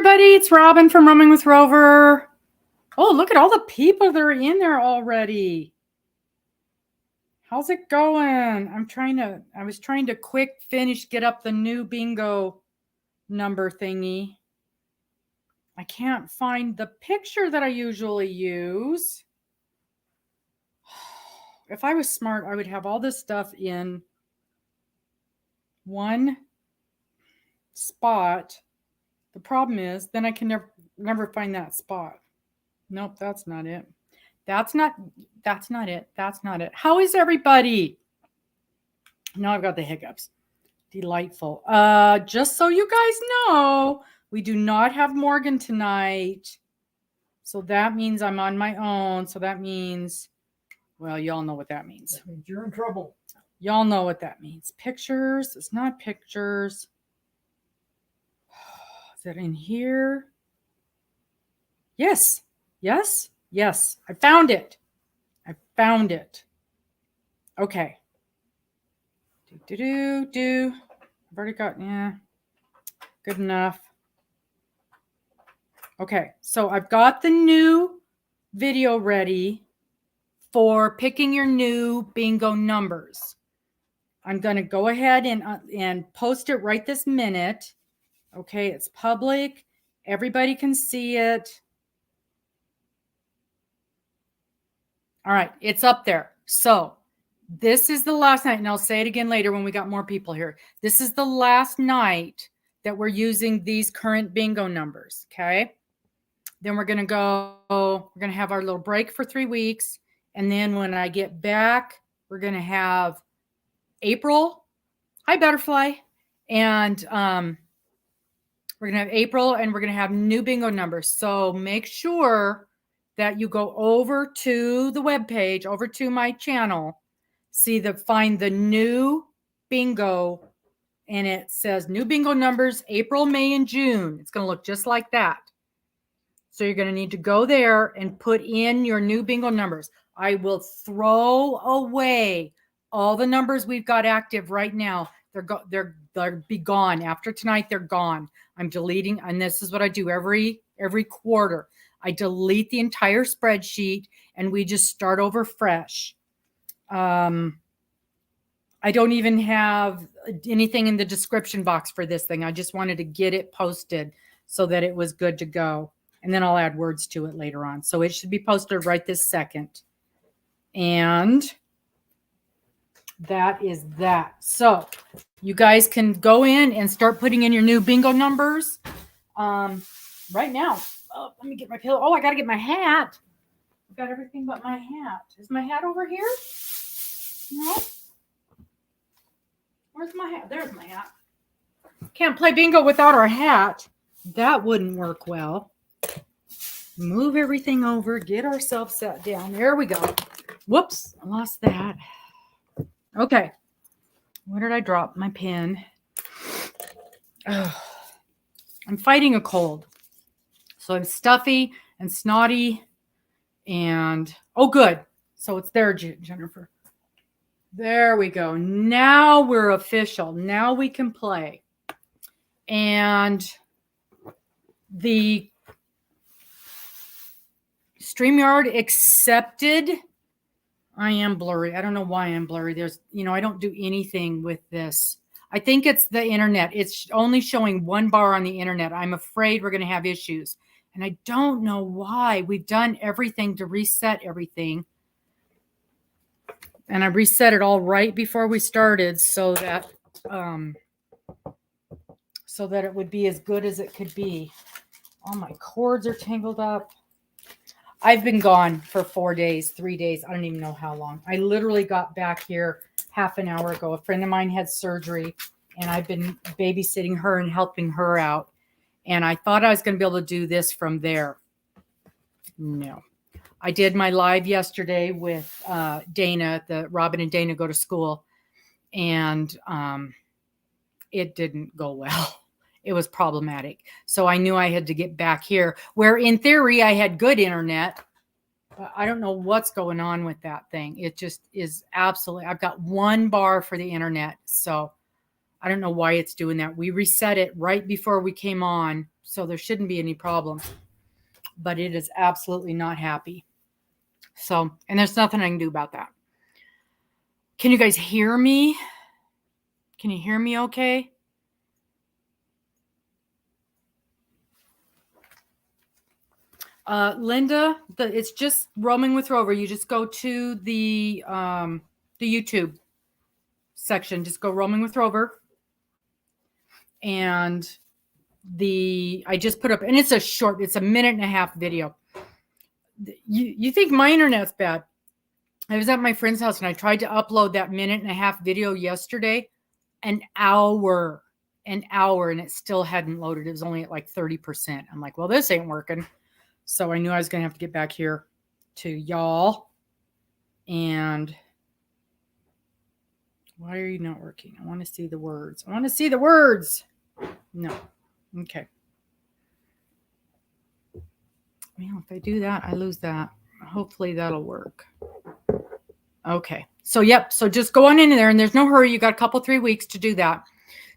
everybody. It's Robin from Roaming with Rover. Oh, look at all the people that are in there already. How's it going? I was trying to quick finish, get up the new bingo number thingy. I can't find the picture that I usually use. If I was smart, I would have all this stuff in one spot. The problem is, then I can never find that spot. Nope, that's not it. That's not it. How is everybody? Now I've got the hiccups. Delightful. Just so you guys know, we do not have Morgan tonight. So that means I'm on my own. So that means, well, y'all know what that means. That means you're in trouble. Y'all know what that means. Pictures. It's not pictures. Is it in here? Yes. I found it. Okay. I've already got, yeah. Good enough. Okay. So I've got the new video ready for picking your new bingo numbers. I'm going to go ahead and post it right this minute. Okay, it's public. Everybody can see it. All right, it's up there. So this is the last night, and I'll say it again later when we got more people here. This is the last night that we're using these current bingo numbers, okay? Then we're going to have our little break for 3 weeks. And then when I get back, we're going to have April. Hi, Butterfly. And we're going to have April, and we're going to have new bingo numbers. So make sure that you go over to the webpage, over to my channel, find the new bingo, and it says new bingo numbers, April, May, and June. It's going to look just like that. So you're going to need to go there and put in your new bingo numbers. I will throw away all the numbers we've got active right now. They'll be gone after tonight. They're gone. I'm deleting, and this is what I do every quarter. I delete the entire spreadsheet, and we just start over fresh. I don't even have anything in the description box for this thing. I just wanted to get it posted so that it was good to go, and then I'll add words to it later on. So it should be posted right this second, and that is that. So you guys can go in and start putting in your new bingo numbers right now. Oh, let me get my pillow. Oh, I got to get my hat. I've got everything but my hat. Is my hat over here? No. Where's my hat? There's my hat. Can't play bingo without our hat. That wouldn't work well. Move everything over. Get ourselves set down. There we go. Whoops. I lost that. Okay. Where did I drop my pen? Oh, I'm fighting a cold. So I'm stuffy and snotty and, oh, good. So it's there, Jennifer. There we go. Now we're official. Now we can play. And the StreamYard accepted. I am blurry. I don't know why I'm blurry. I don't do anything with this. I think it's the internet. It's only showing one bar on the internet. I'm afraid we're going to have issues. And I don't know why. We've done everything to reset everything. And I reset it all right before we started so that it would be as good as it could be. All my cords are tangled up. I've been gone for 4 days, 3 days. I don't even know how long. I literally got back here half an hour ago. A friend of mine had surgery, and I've been babysitting her and helping her out. And I thought I was going to be able to do this from there. No. I did my live yesterday with Dana, the Robin and Dana go to school, and it didn't go well. It was problematic. So I knew I had to get back here, where in theory I had good internet. But I don't know what's going on with that thing. It just is absolutely, I've got one bar for the internet. So I don't know why it's doing that. We reset it right before we came on, so there shouldn't be any problem. But it is absolutely not happy. So, and there's nothing I can do about that. Can you guys hear me? Can you hear me okay? Linda, it's just Roaming with Rover. You just go to the YouTube section. Just go Roaming with Rover. And I just put up, and it's a minute and a half video. You think my internet's bad? I was at my friend's house and I tried to upload that minute and a half video yesterday. An hour, and it still hadn't loaded. It was only at like 30%. I'm like, well, this ain't working. So I knew I was going to have to get back here to y'all. And why are you not working? I want to see the words. No. Okay. Well, if I do that, I lose that. Hopefully that'll work. Okay. So, yep. So just go on in there, and there's no hurry. You got a couple, 3 weeks to do that.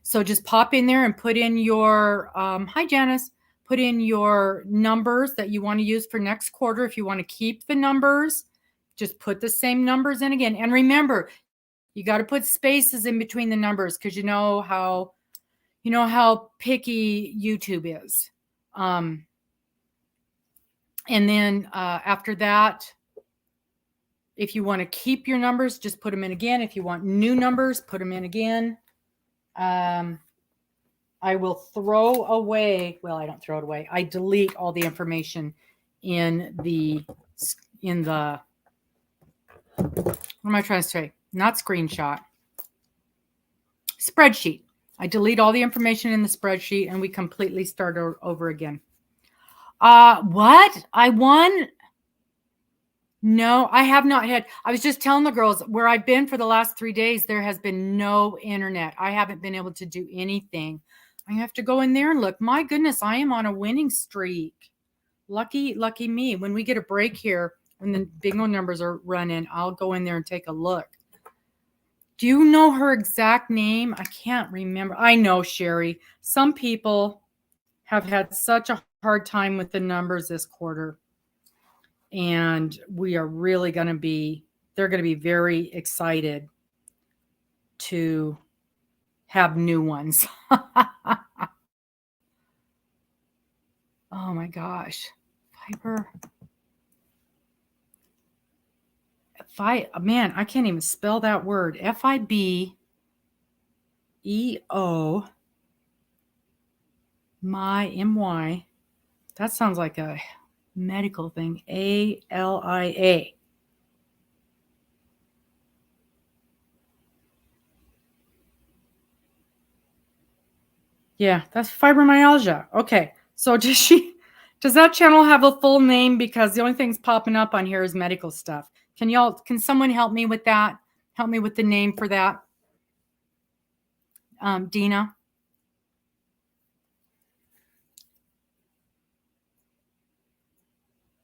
So just pop in there and put in your, hi, Janice. Put in your numbers that you want to use for next quarter. If you want to keep the numbers, just put the same numbers in again. And remember, you got to put spaces in between the numbers, because you know how picky YouTube is. And then after that, if you want to keep your numbers, just put them in again. If you want new numbers, put them in again. I will throw away, well, I don't throw it away. I delete all the information in the, what am I trying to say? Not screenshot. Spreadsheet. I delete all the information in the spreadsheet, and we completely start over again. What? I won? No, I have not had. I was just telling the girls where I've been for the last 3 days, there has been no internet. I haven't been able to do anything. I have to go in there and look. My goodness, I am on a winning streak. Lucky me. When we get a break here, when the bingo numbers are running, I'll go in there and take a look. Do you know her exact name? I can't remember. I know, Sherry. Some people have had such a hard time with the numbers this quarter. And we are really going to be, they're going to be very excited to have new ones. Oh my gosh. Man, I can't even spell that word. FIBEO. MY. That sounds like a medical thing. ALIA. Yeah, that's fibromyalgia. Okay. So does that channel have a full name? Because the only thing's popping up on here is medical stuff. Can someone help me with that? Help me with the name for that. Dina.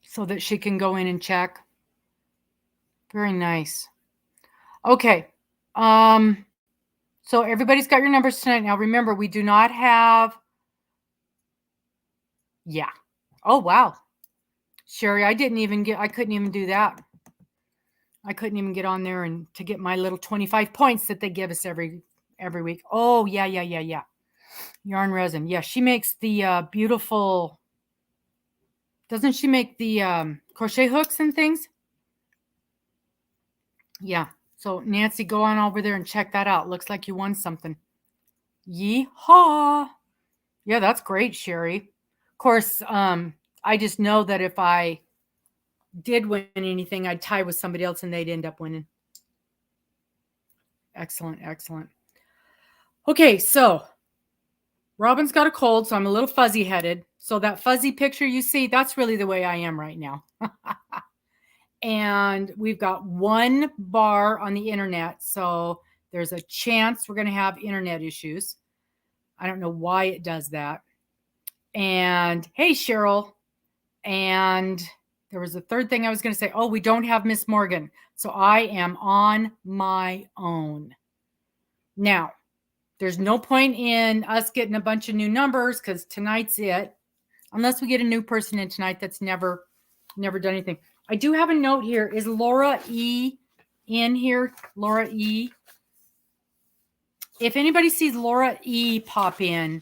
So that she can go in and check. Very nice. Okay. So everybody's got your numbers tonight. Now remember, we do not have. Yeah. Oh, wow. Sherry, I couldn't even do that. I couldn't even get on there and to get my little 25 points that they give us every week. Oh, yeah. Yarn resin. Yeah, she makes the beautiful. Doesn't she make the crochet hooks and things? Yeah. So Nancy, go on over there and check that out. Looks like you won something. Yeehaw. Yeah, that's great, Sherry. Of course, I just know that if I did win anything, I'd tie with somebody else and they'd end up winning. Excellent. Okay, so Robin's got a cold, so I'm a little fuzzy headed. So that fuzzy picture you see, that's really the way I am right now. And we've got one bar on the internet, so there's a chance we're going to have internet issues. I don't know why it does that. And hey, Cheryl. And there was a third thing I was going to say. Oh, we don't have Miss Morgan. So I am on my own. Now, There's no point in us getting a bunch of new numbers because tonight's it. Unless we get a new person in tonight that's never done anything. I do have a note here. Is Laura E in here? Laura E. If anybody sees Laura E pop in,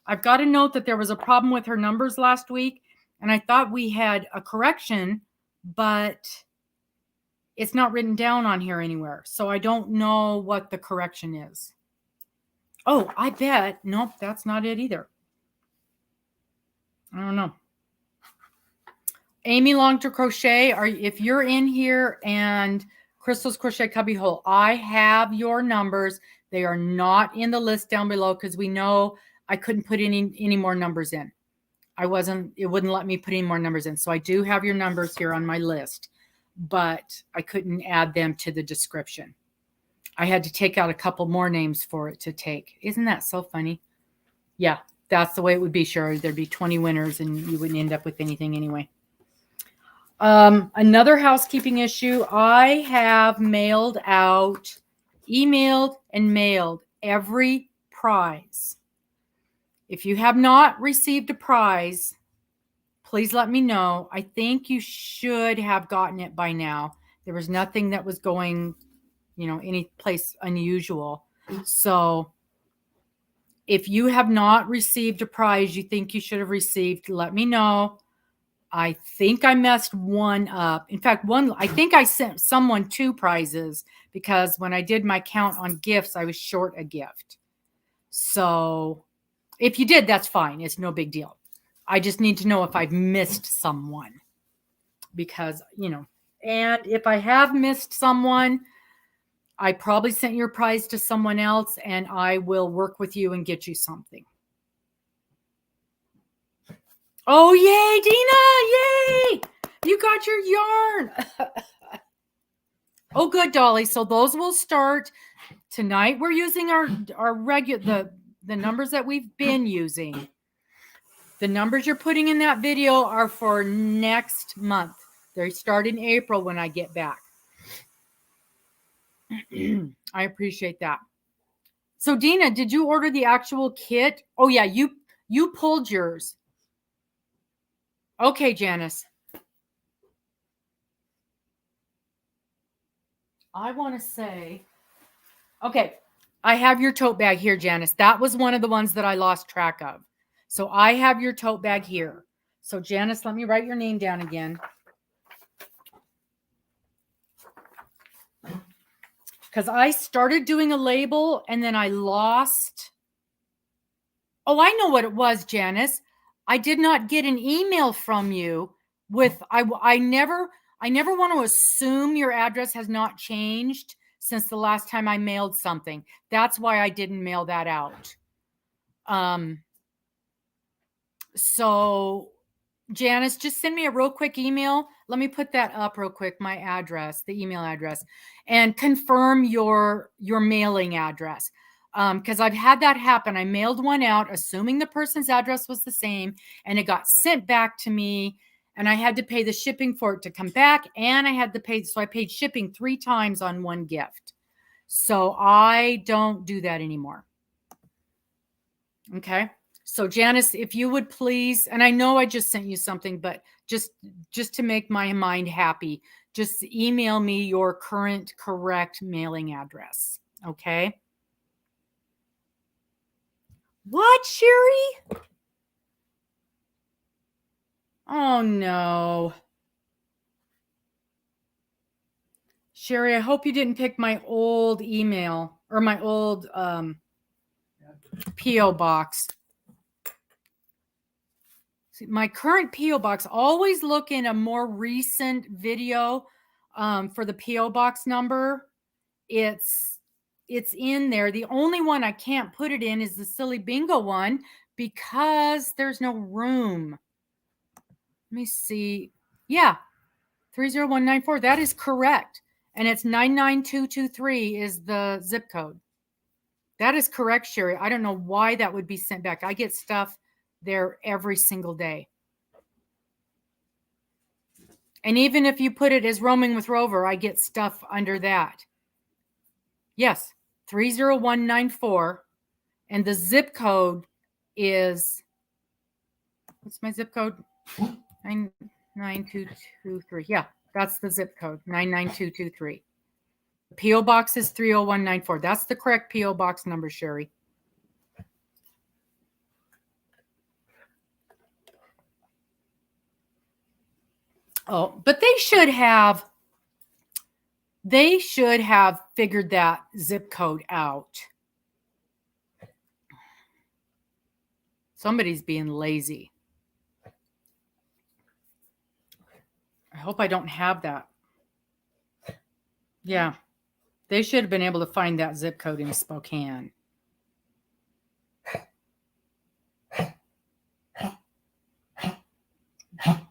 I've got a note that there was a problem with her numbers last week, and I thought we had a correction, but it's not written down on here anywhere. So I don't know what the correction is. Oh, I bet. Nope, that's not it either. I don't know. Amy Long to Crochet, if you're in here, and Crystal's Crochet Cubbyhole, I have your numbers. They are not in the list down below because we know I couldn't put any more numbers in. It wouldn't let me put any more numbers in. So I do have your numbers here on my list, but I couldn't add them to the description. I had to take out a couple more names for it to take. Isn't that so funny? Yeah, that's the way it would be, sure. There'd be 20 winners and you wouldn't end up with anything anyway. Another housekeeping issue. I have emailed and mailed every prize. If you have not received a prize, please let me know. I think you should have gotten it by now. There was nothing that was going, any place unusual. So if you have not received a prize you think you should have received, let me know. I think I messed one up. In fact, I think I sent someone 2 prizes because when I did my count on gifts, I was short a gift. So if you did, that's fine. It's no big deal. I just need to know if I've missed someone because, and if I have missed someone, I probably sent your prize to someone else and I will work with you and get you something. Oh, yay, Dina, yay. You got your yarn. Oh, good, Dolly. So those will start tonight. We're using our regular, the numbers that we've been using. The numbers you're putting in that video are for next month. They start in April when I get back. I appreciate that. So Dina, did you order the actual kit? Oh yeah, you pulled yours. Okay, Janice. I want to say, okay, I have your tote bag here, Janice. That was one of the ones that I lost track of. So I have your tote bag here. So Janice, let me write your name down again. Because I started doing a label and then I lost. Oh, I know what it was, Janice. I did not get an email from you with, I never want to assume your address has not changed since the last time I mailed something. That's why I didn't mail that out. So Janice, just send me a real quick email. Let me put that up real quick, my address, the email address, and confirm your mailing address. Because I've had that happen. I mailed one out, assuming the person's address was the same, and it got sent back to me, and I had to pay the shipping for it to come back, and I had to pay, so I paid shipping 3 times on one gift. So I don't do that anymore. Okay. So Janice, if you would please, and I know I just sent you something, but just to make my mind happy, just email me your current correct mailing address. Okay. What, Sherry? Oh no. Sherry, I hope you didn't pick my old email or my old P.O. box. See, my current P.O. box, always look in a more recent video for the P.O. box number. It's in there. The only one I can't put it in is the silly bingo one because there's no room. Let me see. Yeah, 30194. That is correct. And it's 99223 is the zip code. That is correct, Sherry. I don't know why that would be sent back. I get stuff there every single day. And even if you put it as Roaming with Rover, I get stuff under that. Yes, 30194 And the zip code is, what's my zip code? 99223. Yeah, that's the zip code, 99223. The P.O. box is 30194. That's the correct P.O. box number, Sherry. Oh, but they should have figured that zip code out. Somebody's being lazy. I hope I don't have that. Yeah, they should have been able to find that zip code in Spokane.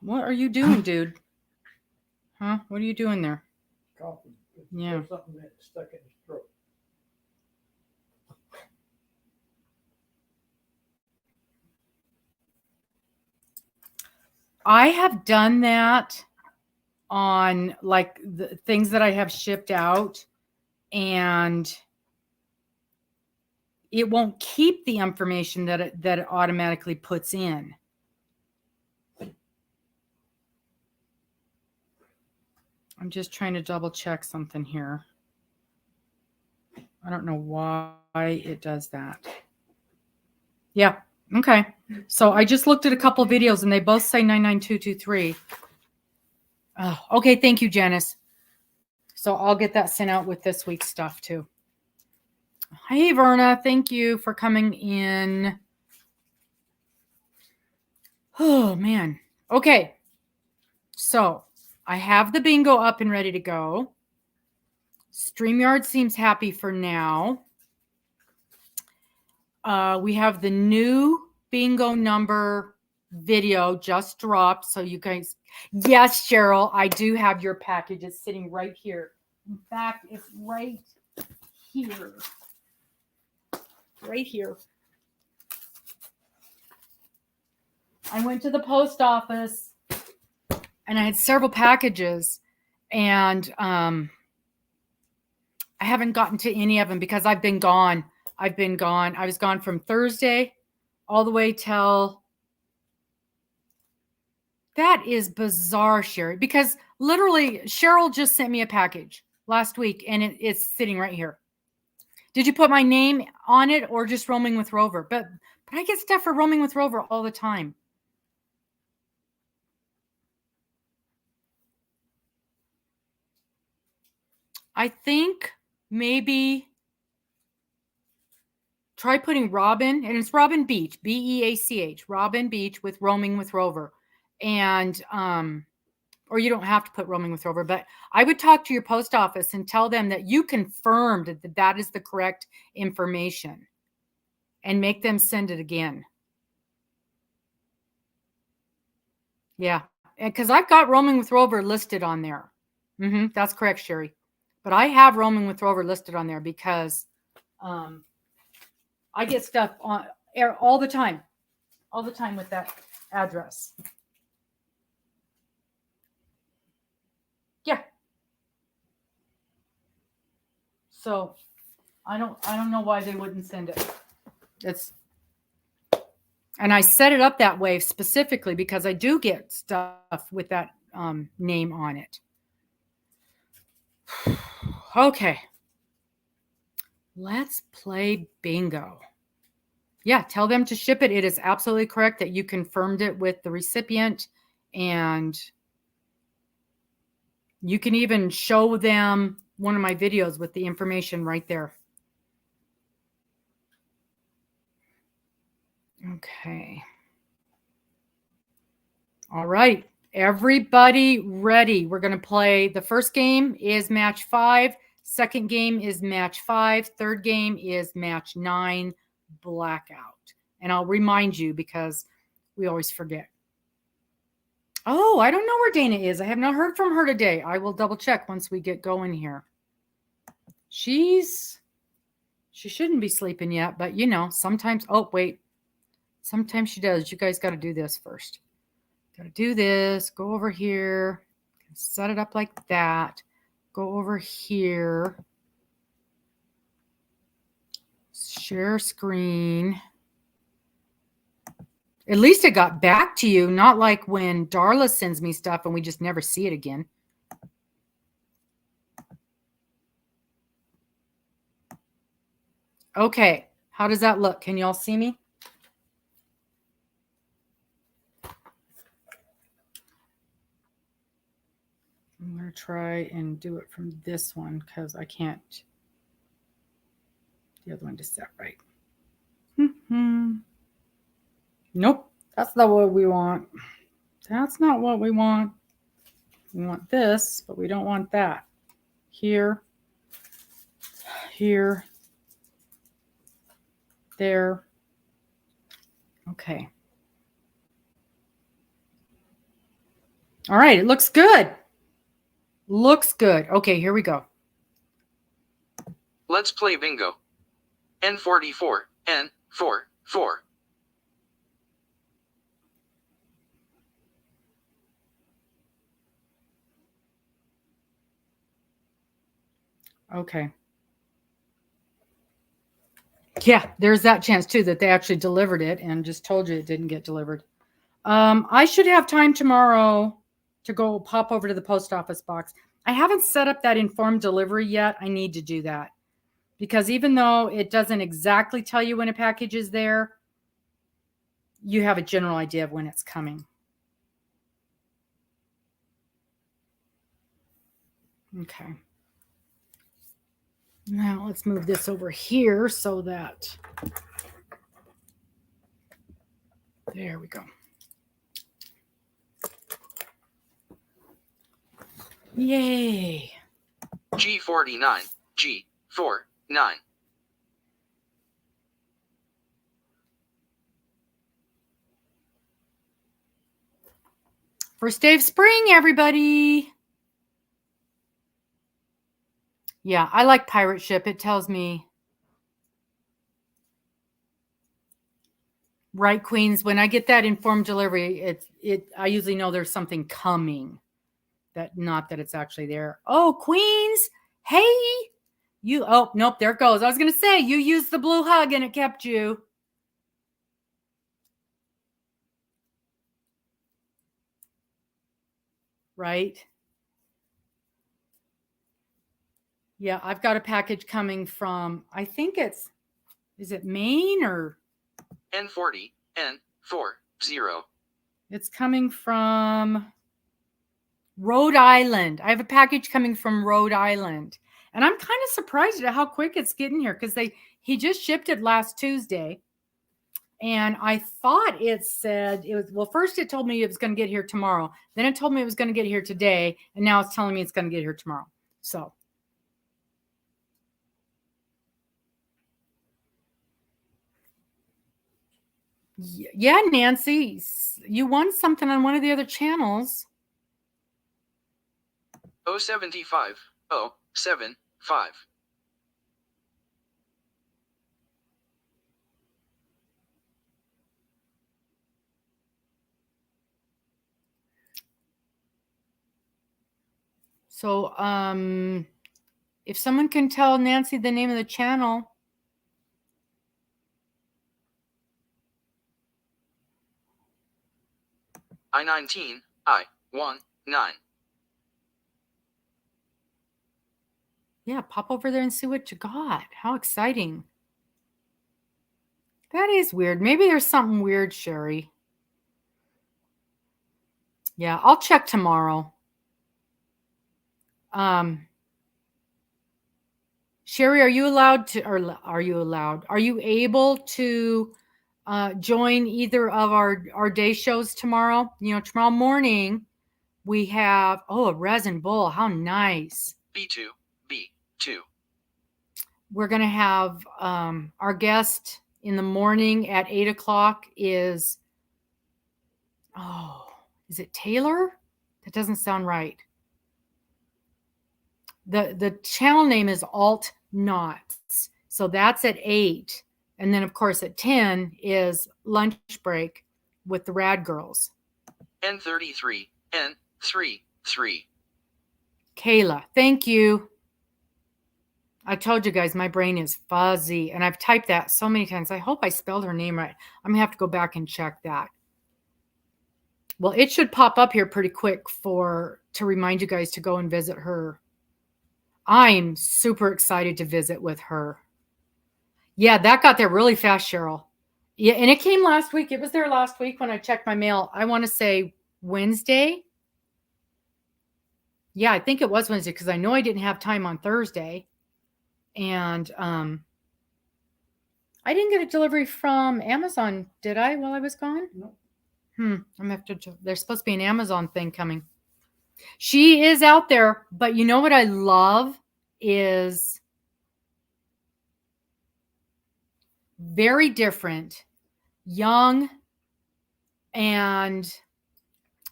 What are you doing, dude? Huh? What are you doing there? Coughing. Yeah. There's something that stuck in his throat. I have done that on like the things that I have shipped out, and it won't keep the information that it automatically puts in. I'm just trying to double check something here. I don't know why it does that. Yeah. Okay. So I just looked at a couple videos and they both say 99223. Oh, okay. Thank you, Janice. So I'll get that sent out with this week's stuff too. Hey, Verna. Thank you for coming in. Oh, man. Okay. So I have the bingo up and ready to go. StreamYard seems happy for now. We have the new bingo number video just dropped. So you guys, yes, Cheryl, I do have your package. It's sitting right here. In fact, it's right here. Right here. I went to the post office and I had several packages, and I haven't gotten to any of them because I've been gone. I was gone from Thursday all the way till. That is bizarre, Sherry, because literally Cheryl just sent me a package last week and it's sitting right here. Did you put my name on it or just Roaming with Rover? But I get stuff for Roaming with Rover all the time. I think maybe try putting Robin, and it's Robin Beach, Beach, Robin Beach with Roaming with Rover. And, or you don't have to put Roaming with Rover, but I would talk to your post office and tell them that you confirmed that that is the correct information and make them send it again. Yeah. Because I've got Roaming with Rover listed on there. That's correct, Sherry. But I have Roaming with Rover listed on there because I get stuff on air all the time with that address. Yeah. So I don't know why they wouldn't send it. And I set it up that way specifically because I do get stuff with that name on it. Okay. Let's play bingo. Yeah, tell them to ship it. It is absolutely correct that you confirmed it with the recipient, and you can even show them one of my videos with the information right there. Okay. All right. Everybody ready? We're going to play. The first game is match 5. Second game is match 5. Third game is match 9, blackout. And I'll remind you because we always forget. Oh, I don't know where Dana is. I have not heard from her today. I will double check once we get going here. She shouldn't be sleeping yet, but you know, sometimes, oh, wait. Sometimes she does. You guys got to do this first. Got to do this. Go over here. Set it up like that. Go over here. Share screen. At least it got back to you, not like when Darla sends me stuff and we just never see it again. Okay, how does that look? Can y'all see me? I'm going to try and do it from this one because I can't. The other one just sat right. Nope, that's not what we want. That's not what we want. We want this, but we don't want that. Here, here, there. Okay. All right, it looks good. Looks good. Okay, here we go. Let's play bingo. N44, N44. Okay. Yeah, there's that chance too that they actually delivered it and just told you it didn't get delivered. I should have time tomorrow to go pop over to the post office box. I haven't set up that informed delivery yet. I need to do that because even though it doesn't exactly tell you when a package is there, you have a general idea of when it's coming. Okay. Now let's move this over here so that, there we go. Yay. G49, G49. First day of spring, everybody. Yeah, I like Pirate Ship. It tells me. Right, Queens. When I get that informed delivery, I usually know there's something coming. Not that it's actually there. Oh, Queens. Hey. Oh, nope, there it goes. I was going to say, you used the blue hug and it kept you. Right? Yeah, I've got a package coming from, I think is it Maine or? N40, N40. It's coming from Rhode Island. I have a package coming from Rhode Island. And I'm kind of surprised at how quick it's getting here because he just shipped it last Tuesday. And I thought it said it was, well, first it told me it was going to get here tomorrow. Then it told me it was going to get here today. And now it's telling me it's going to get here tomorrow. So. Yeah, Nancy, you won something on one of the other channels. 075, 075. So, if someone can tell Nancy the name of the channel. I-19, I-19. Yeah, pop over there and see what you got. How exciting. That is weird. Maybe there's something weird, Sherry. Yeah, I'll check tomorrow. Sherry, are you allowed to, or are you able to join either of our day shows tomorrow? You know, tomorrow morning we have, a resin bowl. How nice. B2, B2. We're going to have our guest in the morning at 8 o'clock is it Taylor? That doesn't sound right. The channel name is Alt Knots. So that's at 8. And then, of course, at 10 is lunch break with the Rad Girls. N33, N33. Kayla, thank you. I told you guys my brain is fuzzy, and I've typed that so many times. I hope I spelled her name right. I'm going to have to go back and check that. Well, it should pop up here pretty quick to remind you guys to go and visit her. I'm super excited to visit with her. Yeah, that got there really fast, Cheryl. Yeah, and it came last week. It was there last week when I checked my mail. I want to say Wednesday. Yeah, I think it was Wednesday because I know I didn't have time on Thursday. And I didn't get a delivery from Amazon, did I, while I was gone? No. I'm gonna have to. There's supposed to be an Amazon thing coming. She is out there, but you know what I love is very different, young, and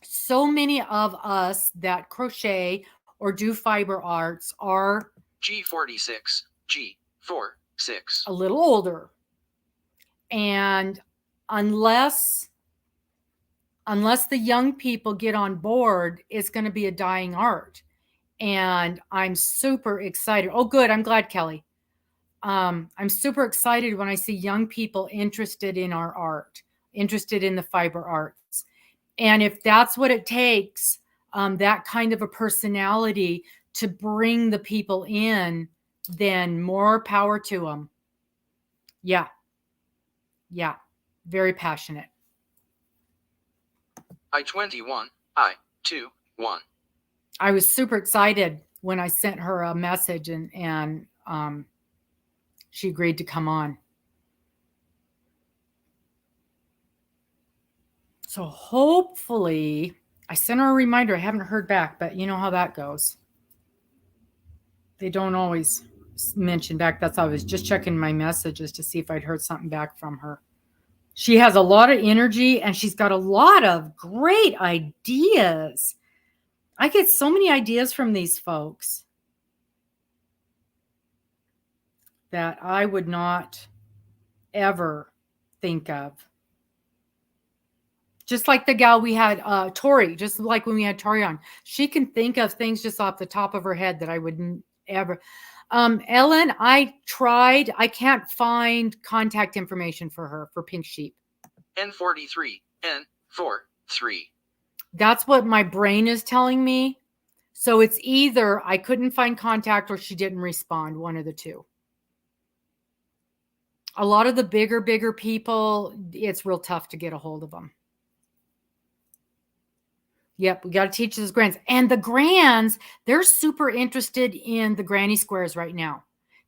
so many of us that crochet or do fiber arts are G46, G46. a little older. And unless the young people get on board, it's going to be a dying art. And I'm super excited. Oh, good. I'm glad, Kelly. I'm super excited when I see young people interested in our art, interested in the fiber arts. And if that's what it takes, that kind of a personality to bring the people in, then more power to them. Yeah. Yeah. Very passionate. I-21, I-2-1. I was super excited when I sent her a message and she agreed to come on. So hopefully, I sent her a reminder. I haven't heard back, but you know how that goes. They don't always mention back. That's why I was just checking my messages to see if I'd heard something back from her. She has a lot of energy and she's got a lot of great ideas. I get so many ideas from these folks that I would not ever think of. Just like the gal we had, Tori, just like when we had Tori on. She can think of things just off the top of her head that I wouldn't ever. Ellen, I tried. I can't find contact information for her, for Pink Sheep. N43, N43. That's what my brain is telling me. So it's either I couldn't find contact or she didn't respond, one of the two. A lot of the bigger people, it's real tough to get a hold of them. Yep, we got to teach those grands. And the grands, they're super interested in the granny squares right now.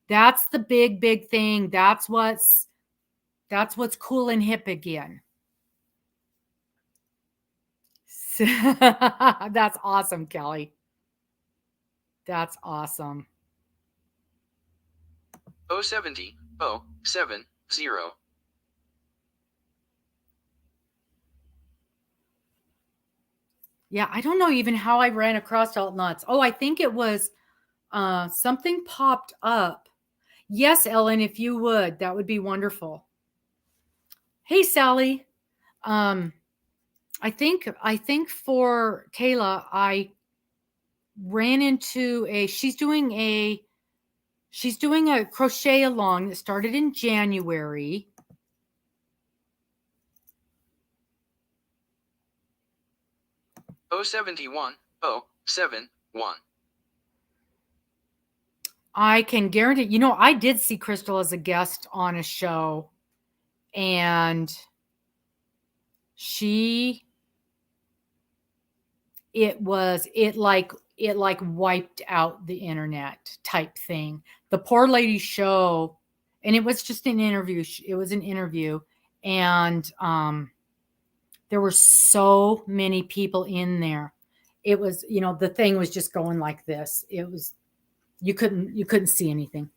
That's the big thing. That's what's cool and hip again. That's awesome, Kelly. That's awesome. 070, 070. Yeah, I don't know even how I ran across alt nuts. Oh, I think it was something popped up. Yes, Ellen, if you would, that would be wonderful. Hey, Sally. I think for Kayla, I ran into she's doing a crochet along that started in January. O71, 071. I can guarantee, I did see Crystal as a guest on a show, and it wiped out the internet type thing. The poor lady show, and it was just an interview. It was an interview, and there were so many people in there. It was, the thing was just going like this. It was, you couldn't see anything.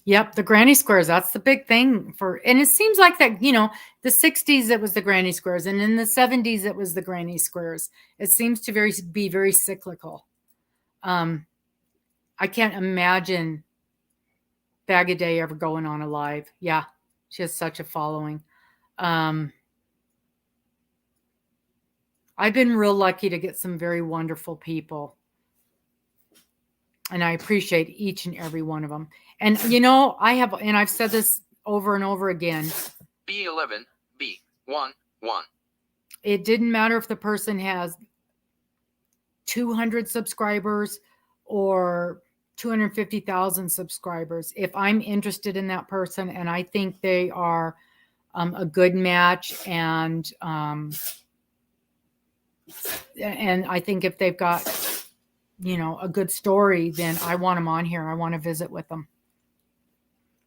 Yep, the granny squares, that's the big thing and it seems like that, the 60s it was the granny squares, and in the 70s it was the granny squares. It seems to be very cyclical. I can't imagine Bag a Day ever going on a live. Yeah, she has such a following. I've been real lucky to get some very wonderful people. And I appreciate each and every one of them. And you know, I've said this over and over again. B11, B1, 1. It didn't matter if the person has 200 subscribers or 250,000 subscribers. If I'm interested in that person and I think they are a good match, and I think if they've got, you know, a good story, then I want them on here. I want to visit with them.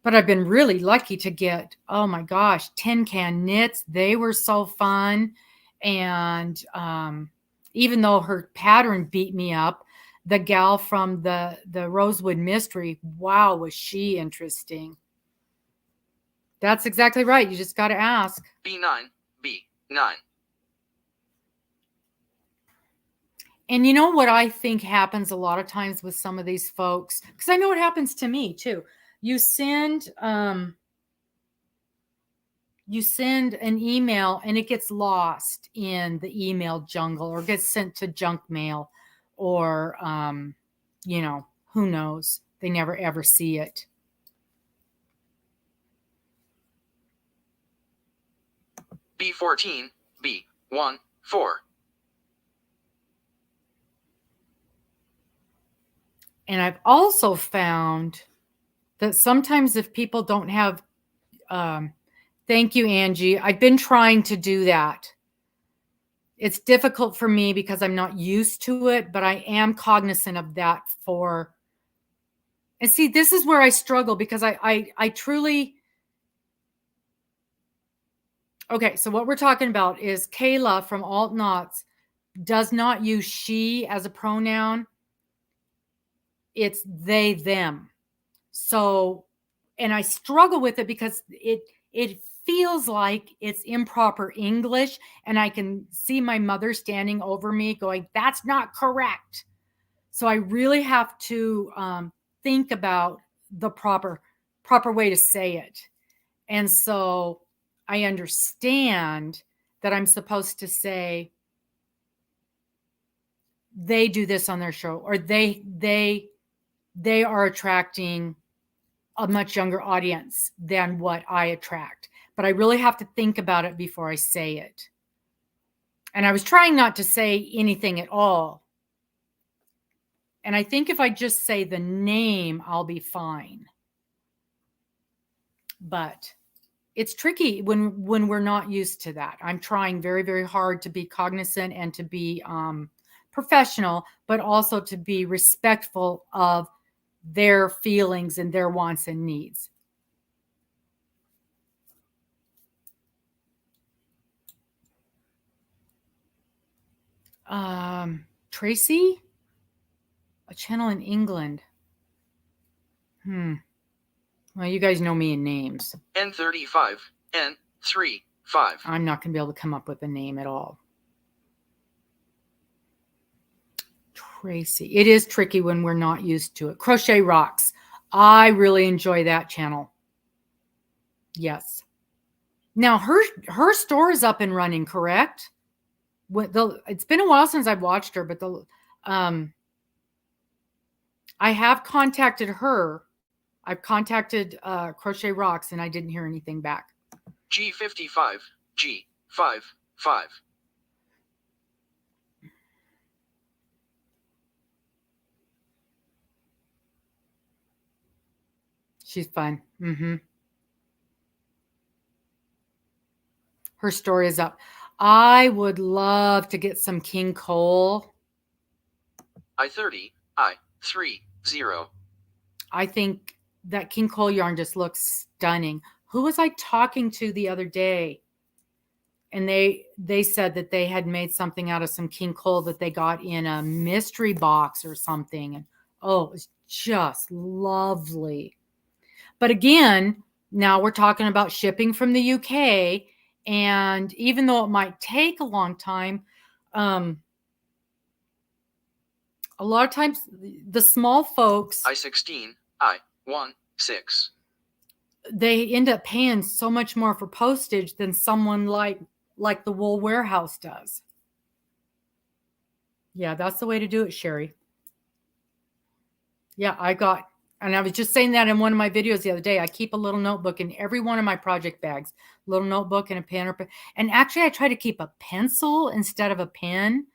But I've been really lucky to get, oh my gosh, Tin Can Knits. They were so fun. And even though her pattern beat me up, the gal from the Rosewood Mystery, wow, was she interesting. That's exactly right. You just got to ask. B9, B9. And you know what I think happens a lot of times with some of these folks, because I know it happens to me too. You send an email and it gets lost in the email jungle, or gets sent to junk mail, or you know, who knows? They never ever see it. B14, B1, 4. And I've also found that sometimes if people don't have, thank you, Angie. I've been trying to do that. It's difficult for me because I'm not used to it, but I am cognizant of that and see, this is where I struggle, because I truly, okay, so what we're talking about is Kayla from Alt Knots does not use she as a pronoun. It's they, them. So, and I struggle with it because it feels like it's improper English, and I can see my mother standing over me going, that's not correct. So I really have to think about the proper way to say it. And so I understand that I'm supposed to say they do this on their show, or they are attracting a much younger audience than what I attract. But I really have to think about it before I say it. And I was trying not to say anything at all. And I think if I just say the name, I'll be fine. But it's tricky when we're not used to that. I'm trying very, very hard to be cognizant and to be professional, but also to be respectful of their feelings and their wants and needs. Tracy, a channel in England. Well, you guys know me in names. N35, N35. I'm not going to be able to come up with a name at all. Tracy. It is tricky when we're not used to it. Crochet Rocks. I really enjoy that channel. Yes. Now her store is up and running, correct? It's been a while since I've watched her, but I have contacted her. I've contacted Crochet Rocks, and I didn't hear anything back. G55, G55. She's fun. Her story is up. I would love to get some King Cole. I30, I30. I think that King Cole yarn just looks stunning. Who was I talking to the other day? And they said that they had made something out of some King Cole that they got in a mystery box or something. And oh, it was just lovely. But again, now we're talking about shipping from the UK. And even though it might take a long time, a lot of times the small folks, I16, I16. they end up paying so much more for postage than someone like the Wool Warehouse does. Yeah, that's the way to do it, Sherry. Yeah, and I was just saying that in one of my videos the other day. I keep a little notebook in every one of my project bags, little notebook and a pen. And actually, I try to keep a pencil instead of a pen.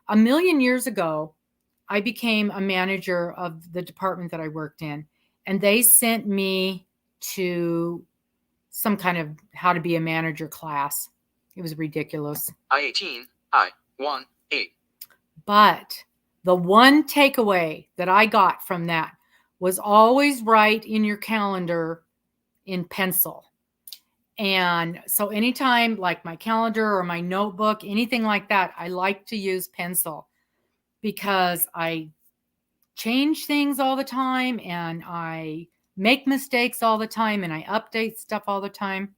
A million years ago, I became a manager of the department that I worked in, and they sent me to some kind of how to be a manager class. It was ridiculous. I-18, I-1-8. But the one takeaway that I got from that was always write in your calendar in pencil. And so anytime, like my calendar or my notebook, anything like that, I like to use pencil because I change things all the time and I make mistakes all the time and I update stuff all the time.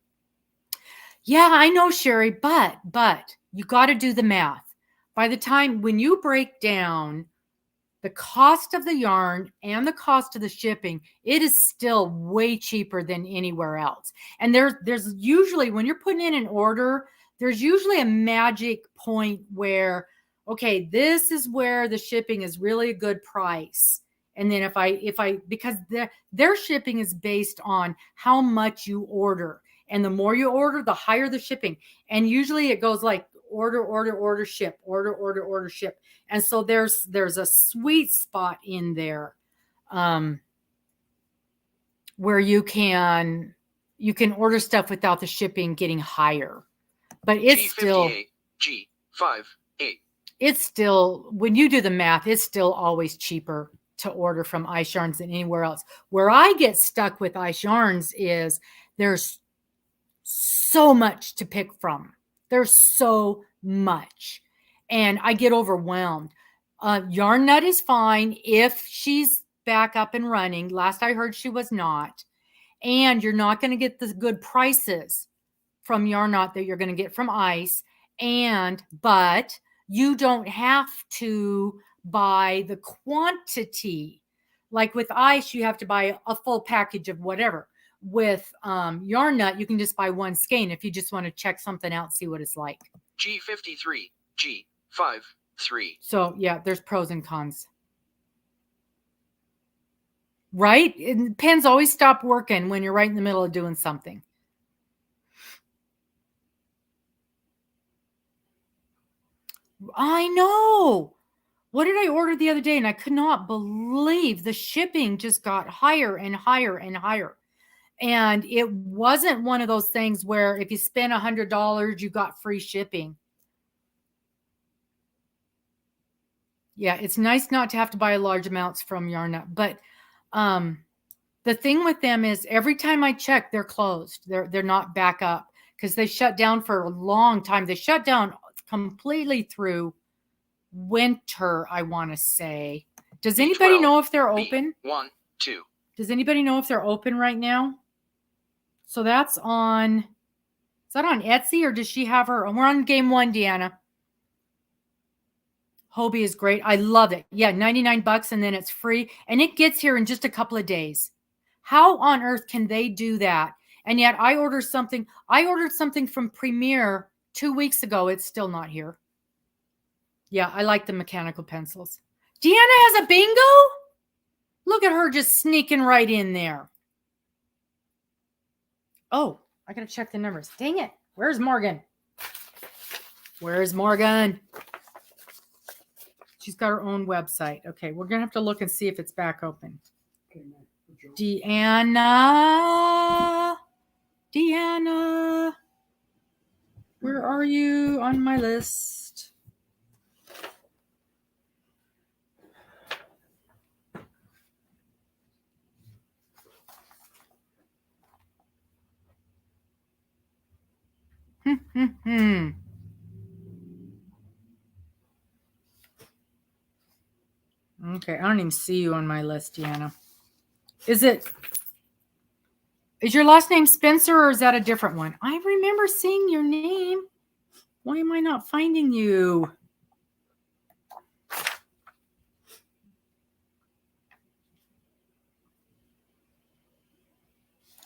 Yeah, I know, Sherry, but you got to do the math. By the time when you break down the cost of the yarn and the cost of the shipping, it is still way cheaper than anywhere else. And there's usually, when you're putting in an order, there's usually a magic point where, okay, this is where the shipping is really a good price. And then if I because their shipping is based on how much you order. And the more you order, the higher the shipping. And usually it goes like order, ship, order, ship. And so there's a sweet spot in there where you can order stuff without the shipping getting higher. But it's still G58, it's still, when you do the math, it's still always cheaper to order from Ice Yarns than anywhere else. Where I get stuck with Ice Yarns is there's so much to pick from. There's so much. And I get overwhelmed. Yarn Nut is fine if she's back up and running. Last I heard, she was not. And you're not going to get the good prices from Yarn Nut that you're going to get from Ice. But you don't have to buy the quantity. Like with Ice, you have to buy a full package of whatever. With Yarn Nut, you can just buy one skein if you just want to check something out, see what it's like. G53, G53. So yeah, there's pros and cons. Right? And pens always stop working when you're right in the middle of doing something. I know. What did I order the other day? And I could not believe the shipping just got higher and higher and higher. And it wasn't one of those things where if you spend $100, you got free shipping. Yeah, it's nice not to have to buy large amounts from Yarn Nut. But the thing with them is every time I check, they're closed. They're not back up because they shut down for a long time. They shut down completely through winter, I want to say. Does anybody know if they're open? 1, 2. Does anybody know if they're open right now? So that's on, is that on Etsy or does she have her? We're on game 1, Deanna. Hobie is great. I love it. Yeah, $99 and then it's free. And it gets here in just a couple of days. How on earth can they do that? And yet I ordered something from Premier 2 weeks ago. It's still not here. Yeah, I like the mechanical pencils. Deanna has a bingo? Look at her just sneaking right in there. Oh, I got to check the numbers. Dang it. Where's Morgan? Where's Morgan? She's got her own website. Okay, we're going to have to look and see if it's back open. Okay, man. Deanna. Where are you on my list? Okay, I don't even see you on my list, Deanna. Is your last name Spencer or is that a different one? I remember seeing your name. Why am I not finding you?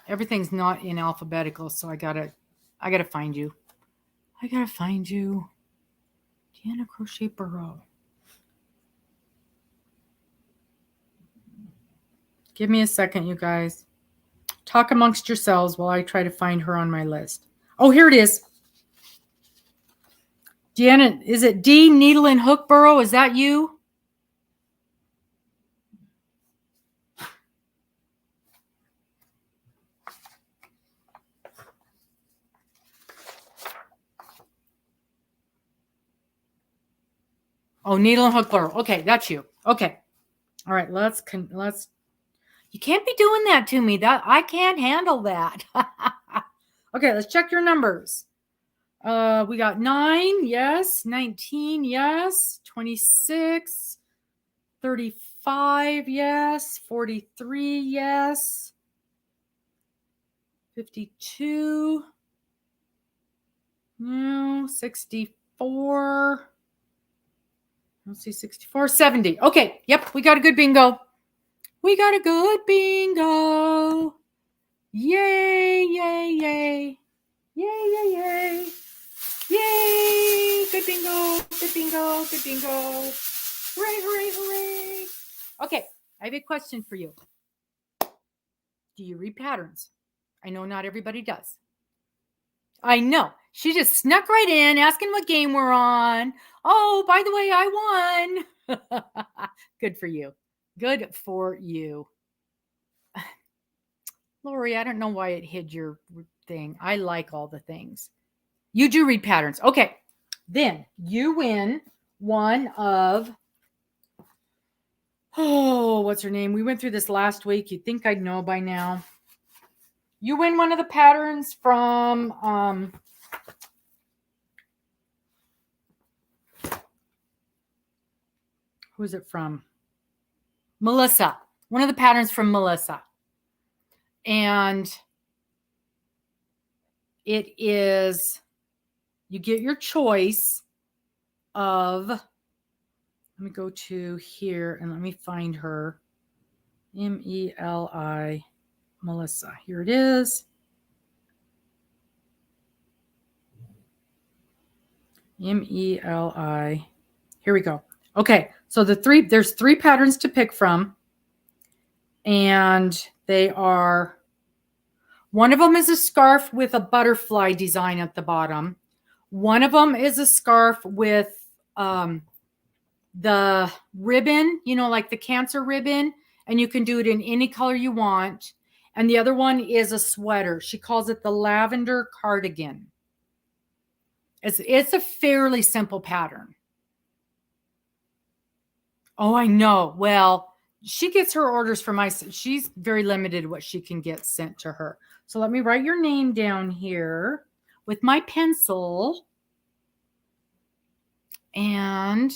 Everything's not in alphabetical, so I gotta find you. I gotta find you. Deanna Crochet Burrow. Give me a second, you guys. Talk amongst yourselves while I try to find her on my list. Oh, here it is. Deanna, is it D, Needle and Hookborough? Is that you? Oh, Needle and Hookborough. Okay, that's you. Okay. All right, let's. You can't be doing that to me. That I can't handle that. Okay, let's check your numbers. We got 9, yes. 19, yes. 26, 35, yes. 43, yes. 52, no. 64. Let's see, 64, 70. Okay, yep, we got a good bingo. We got a good bingo. Yay, yay, yay. Yay, yay, yay. Yay. Good bingo, good bingo, good bingo. Hooray, hooray, hooray. Okay, I have a question for you. Do you read patterns? I know not everybody does. I know. She just snuck right in, asking what game we're on. Oh, by the way, I won. Good for you. Good for you. Lori, I don't know why it hid your thing. I like all the things. You do read patterns. Okay. Then you win one of, oh, what's her name? We went through this last week. You'd think I'd know by now. You win one of the patterns from, who's it from? Melissa. One of the patterns from Melissa. And it is, you get your choice of, let me go to here and let me find her. M-E-L-I, Melissa. Here it is. M-E-L-I. Here we go. Okay, so there's 3 patterns to pick from. And they are, one of them is a scarf with a butterfly design at the bottom. One of them is a scarf with the ribbon, you know, like the cancer ribbon, and you can do it in any color you want. And the other one is a sweater. She calls it the lavender cardigan. It's a fairly simple pattern. Oh, I know. Well, she gets her orders from she's very limited what she can get sent to her. So let me write your name down here with my pencil. And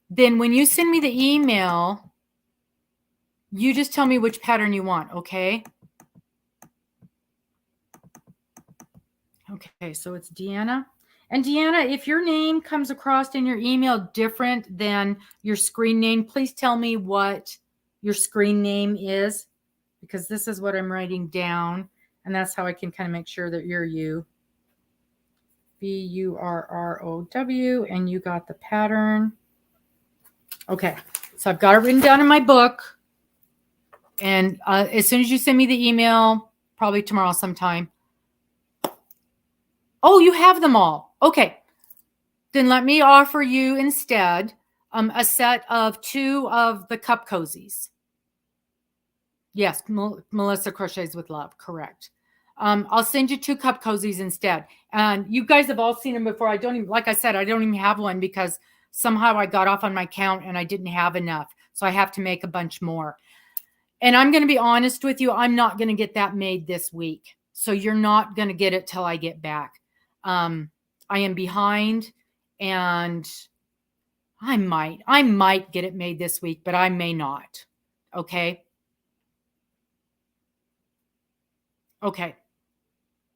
then when you send me the email, you just tell me which pattern you want, okay? Okay, so it's Deanna. And Deanna, if your name comes across in your email different than your screen name, please tell me what your screen name is, because this is what I'm writing down. And that's how I can kind of make sure that you're you. B-U-R-R-O-W, and you got the pattern. Okay, so I've got it written down in my book. And as soon as you send me the email, probably tomorrow sometime. Oh, you have them all. Okay. Then let me offer you instead a set of 2 of the cup cozies. Yes, Melissa Crochets with Love. Correct. I'll send you 2 cup cozies instead. And you guys have all seen them before. I don't even, like I said, I don't even have one because somehow I got off on my count and I didn't have enough. So I have to make a bunch more. And I'm going to be honest with you. I'm not going to get that made this week. So you're not going to get it till I get back. I am behind, and I might get it made this week, but I may not. Okay. Okay.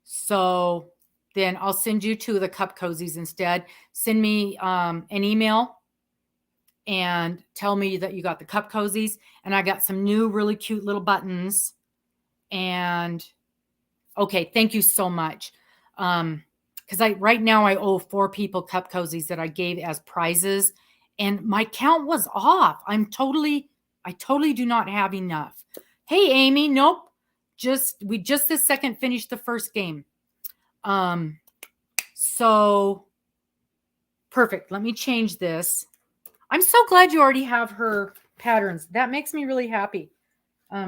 So then I'll send you 2 of the cup cozies instead. Send me an email and tell me that you got the cup cozies, and I got some new really cute little buttons. And okay, thank you so much. Because right now I owe 4 people cup cozies that I gave as prizes, and my count was off. I'm totally I totally do not have enough. Hey, Amy, nope. We just this second finished the first game. So perfect. Let me change this. I'm so glad you already have her patterns. That makes me really happy.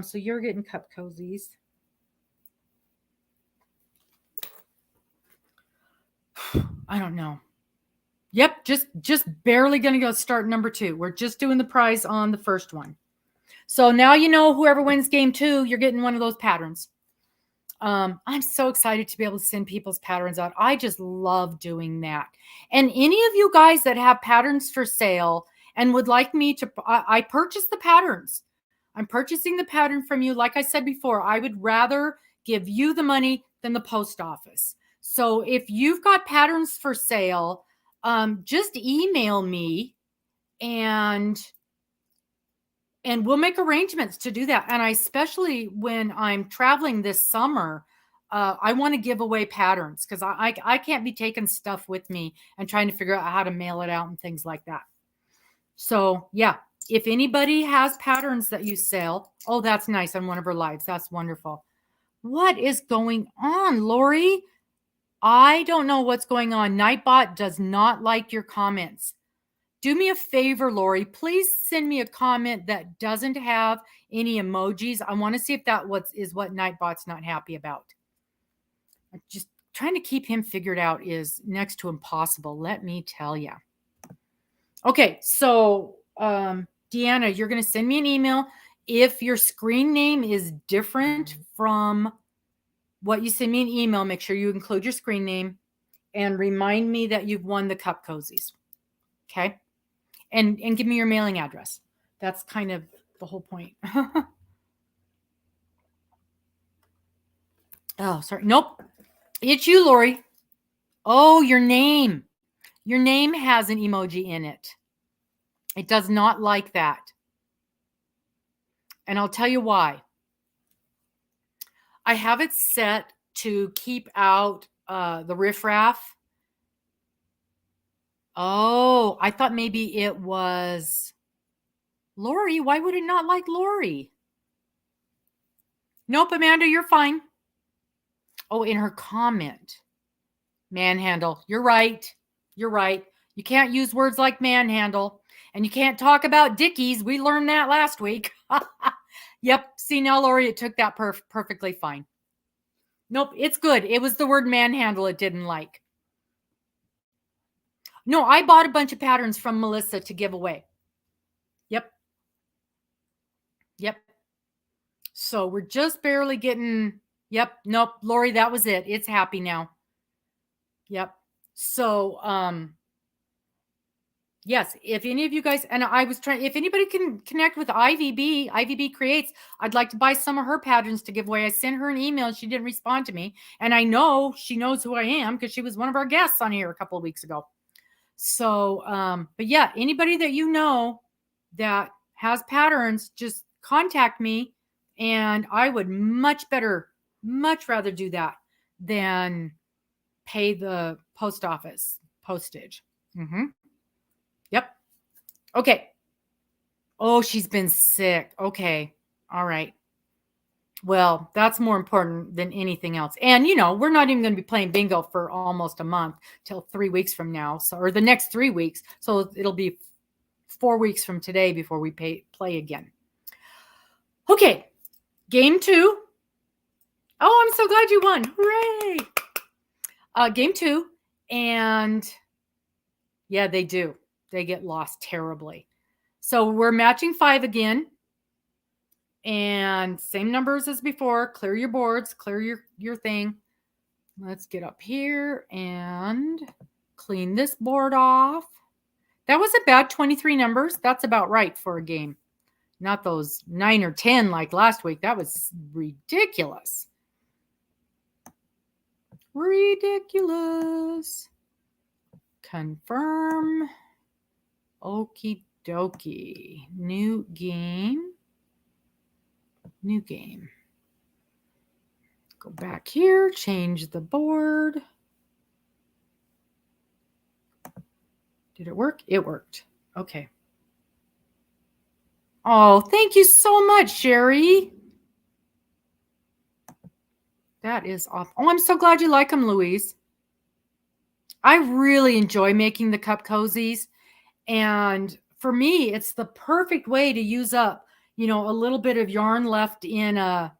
So you're getting cup cozies. I don't know. Yep, just barely going to go start number 2. We're just doing the prize on the first one. So now you know whoever wins game 2, you're getting one of those patterns. I'm so excited to be able to send people's patterns out. I just love doing that. And any of you guys that have patterns for sale and would like me to, I purchase the patterns. I'm purchasing the pattern from you. Like I said before, I would rather give you the money than the post office. So if you've got patterns for sale, just email me and we'll make arrangements to do that. And I, especially when I'm traveling this summer, I want to give away patterns because I can't be taking stuff with me and trying to figure out how to mail it out and things like that. So yeah, if anybody has patterns that you sell, oh, that's nice on one of her lives. That's wonderful. What is going on, Lori? I don't know what's going on. Nightbot does not like your comments. Do me a favor, Lori. Please send me a comment that doesn't have any emojis. I want to see if that is what Nightbot's not happy about. Just trying to keep him figured out is next to impossible. Let me tell you. Okay, so Deanna, you're going to send me an email. If your screen name is different from what you send me an email, make sure you include your screen name and remind me that you've won the cup cozies. Okay? And give me your mailing address. That's kind of the whole point. Oh, sorry. Nope. It's you, Lori. Oh, your name. Your name has an emoji in it. It does not like that. And I'll tell you why. I have it set to keep out the riffraff. Oh, I thought maybe it was Lori. Why would it not like Lori? Nope, Amanda, you're fine. Oh, in her comment. Manhandle. You're right. You're right. You can't use words like manhandle. And you can't talk about dickies. We learned that last week. Yep. See now, Lori, it took that perfectly fine. Nope, it's good. It was the word manhandle it didn't like. No, I bought a bunch of patterns from Melissa to give away. Yep. Yep. So we're just barely getting, yep. Nope, Lori, that was it. It's happy now. Yep. So, yes, if any of you guys, and I was trying, if anybody can connect with IVB Creates, I'd like to buy some of her patterns to give away. I sent her an email and she didn't respond to me. And I know she knows who I am because she was one of our guests on here a couple of weeks ago. So, but yeah, anybody that you know that has patterns, just contact me and I would much rather do that than pay the post office postage. Yep. Okay. Oh, she's been sick. Okay. All right. Well, that's more important than anything else. And, you know, we're not even going to be playing bingo for almost a month till 3 weeks from now. So, or the next 3 weeks. So it'll be 4 weeks from today before we play again. Okay. Game 2. Oh, I'm so glad you won. Hooray. Game 2. And yeah, they do. They get lost terribly. So we're matching 5 again. And same numbers as before. Clear your boards. Clear your thing. Let's get up here and clean this board off. That was about 23 numbers. That's about right for a game. Not those 9 or 10 like last week. That was ridiculous. Ridiculous. Confirm. Okie dokie. New game. New game. Go back here. Change the board. Did it work? It worked. Okay. Oh, thank you so much, Sherry. That is awesome. Oh, I'm so glad you like them, Louise. I really enjoy making the cup cozies. And for me, it's the perfect way to use up, a little bit of yarn left in a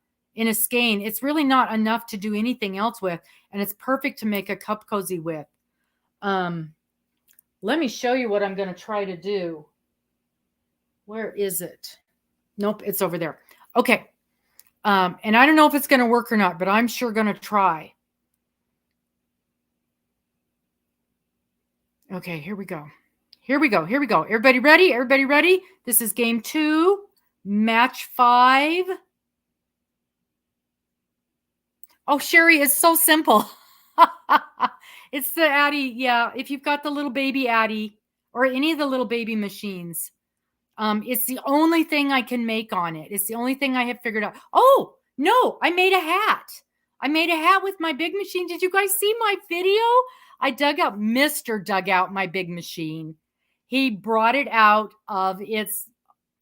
skein. It's really not enough to do anything else with. And it's perfect to make a cup cozy with. Let me show you what I'm going to try to do. Where is it? Nope, it's over there. Okay. And I don't know if it's going to work or not, but I'm sure going to try. Okay, here we go. Here we go. Everybody ready? This is game 2, match 5. Oh, Sherry, it's so simple. It's the Addy. Yeah, if you've got the little baby Addy or any of the little baby machines, it's the only thing I can make on it. It's the only thing I have figured out. Oh, no, I made a hat. I made a hat with my big machine. Did you guys see my video? Mr. dug out my big machine. He brought it out of its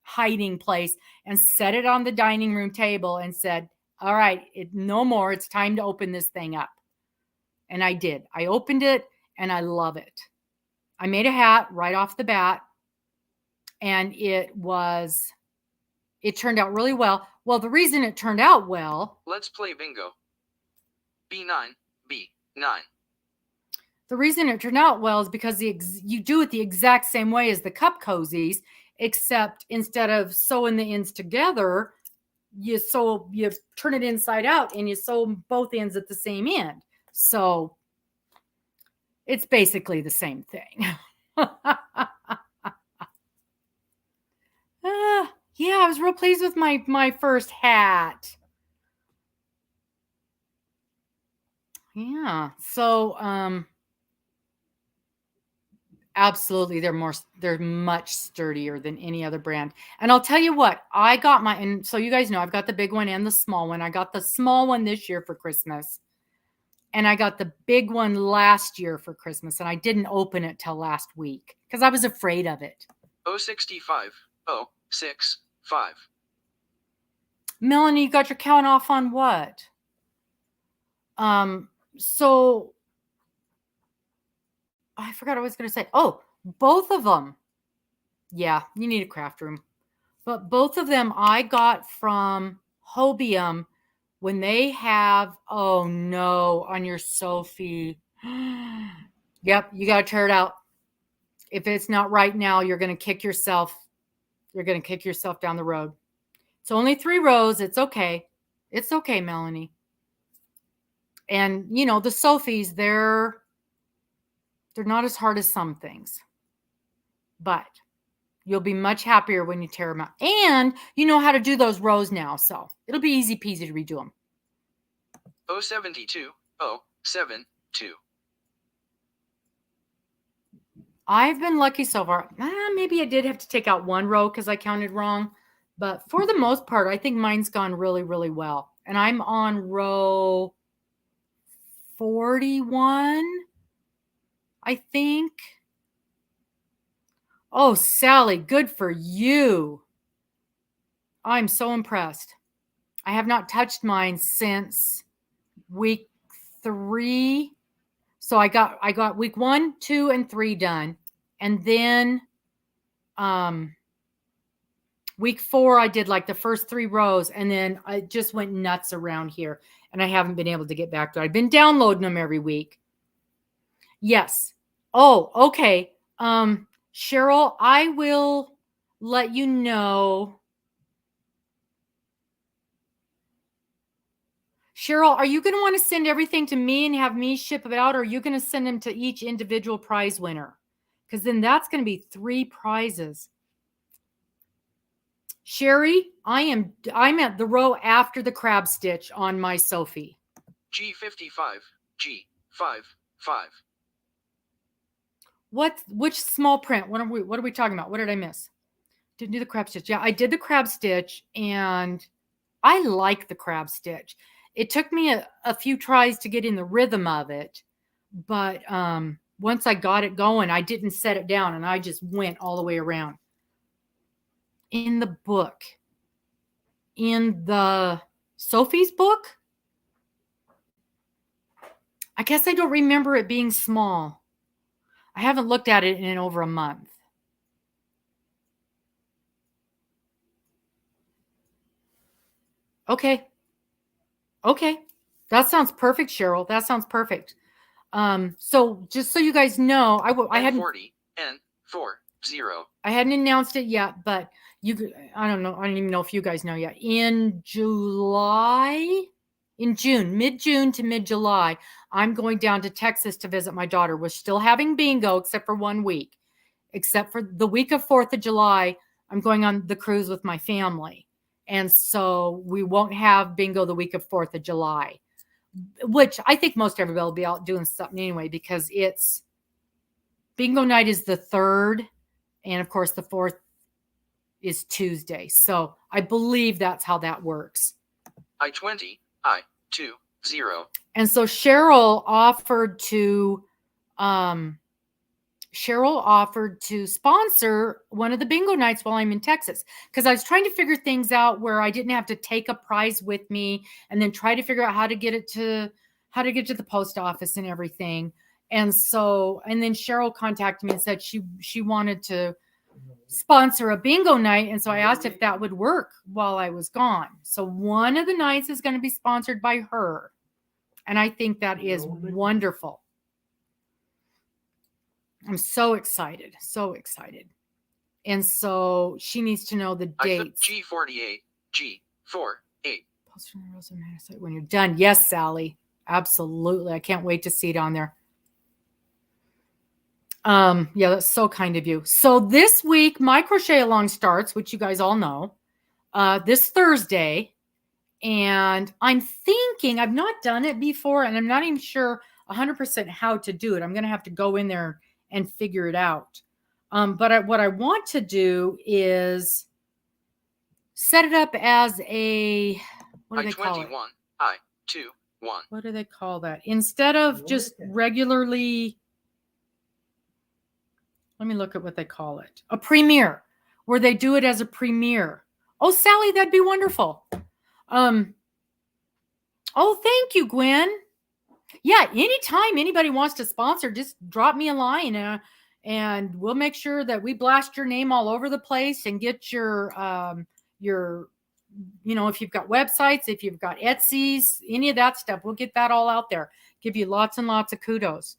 hiding place and set it on the dining room table and said, all right, no more. It's time to open this thing up. And I did. I opened it and I love it. I made a hat right off the bat and it turned out really well. Well, the reason it turned out well. Let's play bingo. B9, B9. The reason it turned out well is because you do it the exact same way as the cup cozies, except instead of sewing the ends together, you turn it inside out and you sew both ends at the same end. So it's basically the same thing. Yeah, I was real pleased with my first hat. Yeah. So absolutely, they're much sturdier than any other brand. And I'll tell you what, I got and so you guys know I've got the big one and the small one. I got the small one this year for Christmas. And I got the big one last year for Christmas. And I didn't open it till last week because I was afraid of it. 065, 065. Melanie, you got your count off on what? So I forgot what I was going to say. Oh, both of them. Yeah, you need a craft room. But both of them I got from Hobium when they have, oh no, on your Sophie. Yep, you got to tear it out. If it's not right now, you're going to kick yourself. You're going to kick yourself down the road. It's only 3 rows. It's okay. It's okay, Melanie. And, the Sophies, they're not as hard as some things. But you'll be much happier when you tear them out. And you know how to do those rows now. So it'll be easy peasy to redo them. 072, 072. I've been lucky so far. Maybe I did have to take out 1 row because I counted wrong. But for the most part, I think mine's gone really, really well. And I'm on row 41, I think. Oh, Sally, good for you. I'm so impressed. I have not touched mine since week 3. So I got week 1, 2, and 3 done. And then week 4, I did like the first 3 rows. And then I just went nuts around here. And I haven't been able to get back to it. I've been downloading them every week. Yes. Oh, okay. Cheryl, I will let you know. Cheryl, are you going to want to send everything to me and have me ship it out, or are you going to send them to each individual prize winner? Because then that's going to be 3 prizes. Sherry, I'm at the row after the crab stitch on my Sophie. G55, G55. Which small print? What are we talking about? What did I miss? Didn't do the crab stitch. Yeah, I did the crab stitch and I like the crab stitch. It took me a few tries to get in the rhythm of it, but once I got it going, I didn't set it down and I just went all the way around. in the book, in the Sophie's book. I guess I don't remember it being small. I haven't looked at it in over a month. Okay. That sounds perfect, Cheryl. That sounds perfect. So just so you guys know, I hadn't N40 N40. I hadn't announced it yet, but I don't know. I don't even know if you guys know yet. In June, mid-June to mid-July, I'm going down to Texas to visit my daughter. We're still having bingo except for 1 week. Except for the week of 4th of July, I'm going on the cruise with my family. And so we won't have bingo the week of 4th of July, which I think most everybody will be out doing something anyway, because it's bingo night is the 3rd. And of course, the 4th is Tuesday. So I believe that's how that works. I20 I20. And so Cheryl offered to sponsor one of the bingo nights while I'm in Texas, because I was trying to figure things out where I didn't have to take a prize with me and then try to figure out how to get to the post office and everything. And then Cheryl contacted me and said she wanted to sponsor a bingo night. And so I asked if that would work while I was gone. So one of the nights is going to be sponsored by her. And I think that is wonderful. I'm so excited. And so she needs to know the dates. G48 G48. Post on the Rosa Matter site when you're done. Yes, Sally. Absolutely. I can't wait to see it on there. Yeah, that's so kind of you. So this week, my crochet along starts, which you guys all know, this Thursday. And I'm thinking, I've not done it before, and I'm not even sure 100% how to do it. I'm going to have to go in there and figure it out. But what I want to do is set it up as a, what do they call it? I21 What do they call that? Instead of just regularly, let me look at what they call it. A premiere, where they do it as a premiere. Oh, Sally, that'd be wonderful. Oh, thank you, Gwen. Yeah, anytime anybody wants to sponsor, just drop me a line and we'll make sure that we blast your name all over the place and get your, if you've got websites, if you've got Etsy's, any of that stuff, we'll get that all out there. Give you lots and lots of kudos.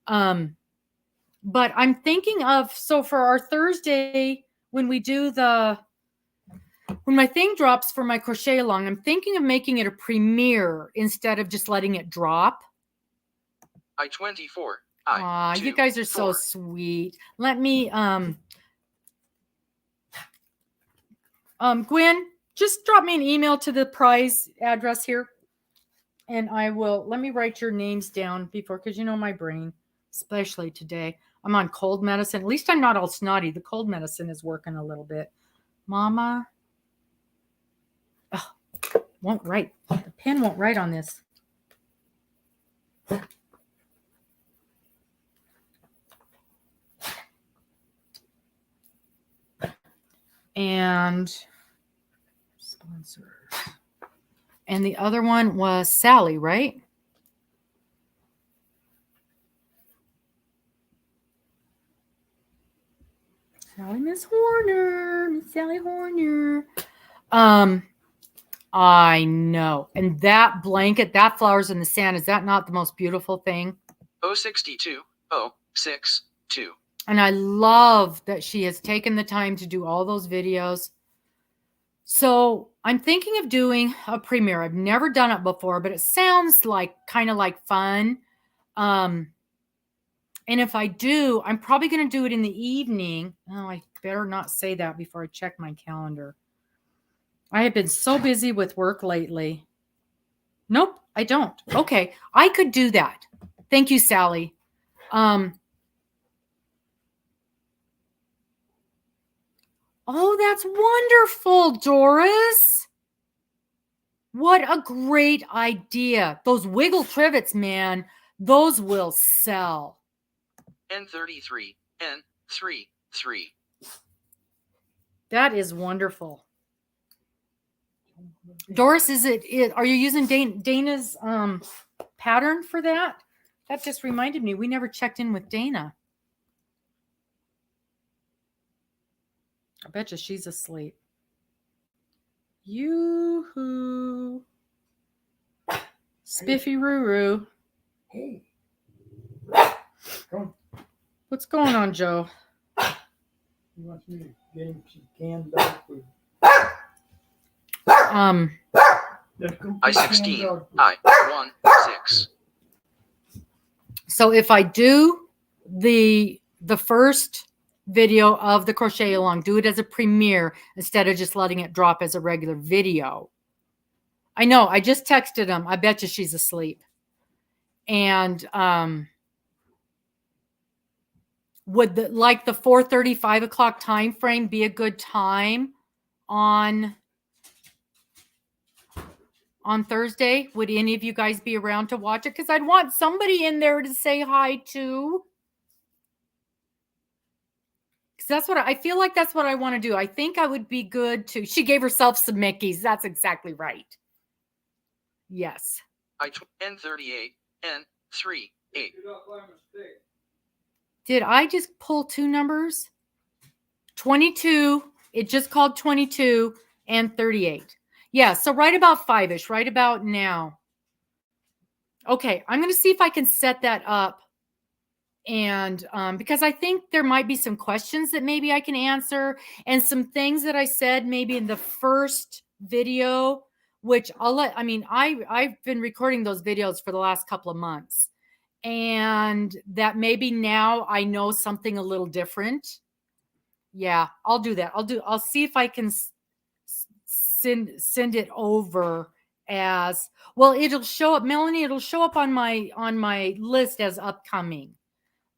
But I'm thinking of, so for our Thursday, when my thing drops for my crochet along, I'm thinking of making it a premiere instead of just letting it drop. I24 you guys are so sweet. Let me, Gwen, just drop me an email to the prize address here. And let me write your names down because my brain, especially today, I'm on cold medicine. At least I'm not all snotty. The cold medicine is working a little bit. Mama. Oh, won't write. The pen won't write on this. And sponsors. And the other one was Sally, right? Miss Sally Horner. I know. And that blanket, that Flowers in the Sand, is that not the most beautiful thing? 062 062. And I love that she has taken the time to do all those videos. So I'm thinking of doing a premiere. I've never done it before, but it sounds like kind of like fun. And if I do, I'm probably going to do it in the evening. Oh, I better not say that before I check my calendar. I have been so busy with work lately. Nope, I don't. Okay, I could do that. Thank you, Sally. Oh, that's wonderful, Doris. What a great idea. Those wiggle trivets, man, those will sell. N33 N33. That is wonderful. Doris, are you using Dana's pattern for that? That just reminded me. We never checked in with Dana. I bet you she's asleep. Yoo-hoo. Spiffy Roo-Roo. Hey. Come. What's going on, Joe? He wants me to get him some canned dog food. Let's go get I-16, canned dog food. I-1-6. So if I do the first video of the crochet along, do it as a premiere instead of just letting it drop as a regular video. I know, I just texted him. I bet you she's asleep. And would the 4:30, 5 o'clock time frame be a good time on Thursday? Would any of you guys be around to watch it? Because I'd want somebody in there to say hi to. Because that's what I feel like that's what I want to do. I think I would be good to. She gave herself some Mickeys. That's exactly right. Yes. N38, N38. Did I just pull two numbers? 22. It just called 22 and 38. Yeah, so right about 5-ish, right about now. Okay, I'm going to see if I can set that up. And because I think there might be some questions that maybe I can answer and some things that I said maybe in the first video, which I've been recording those videos for the last couple of months. And that maybe now I know something a little different. Yeah, I'll do that. I'll see if I can send it over as well. It'll show up, Melanie. It'll show up on my list as upcoming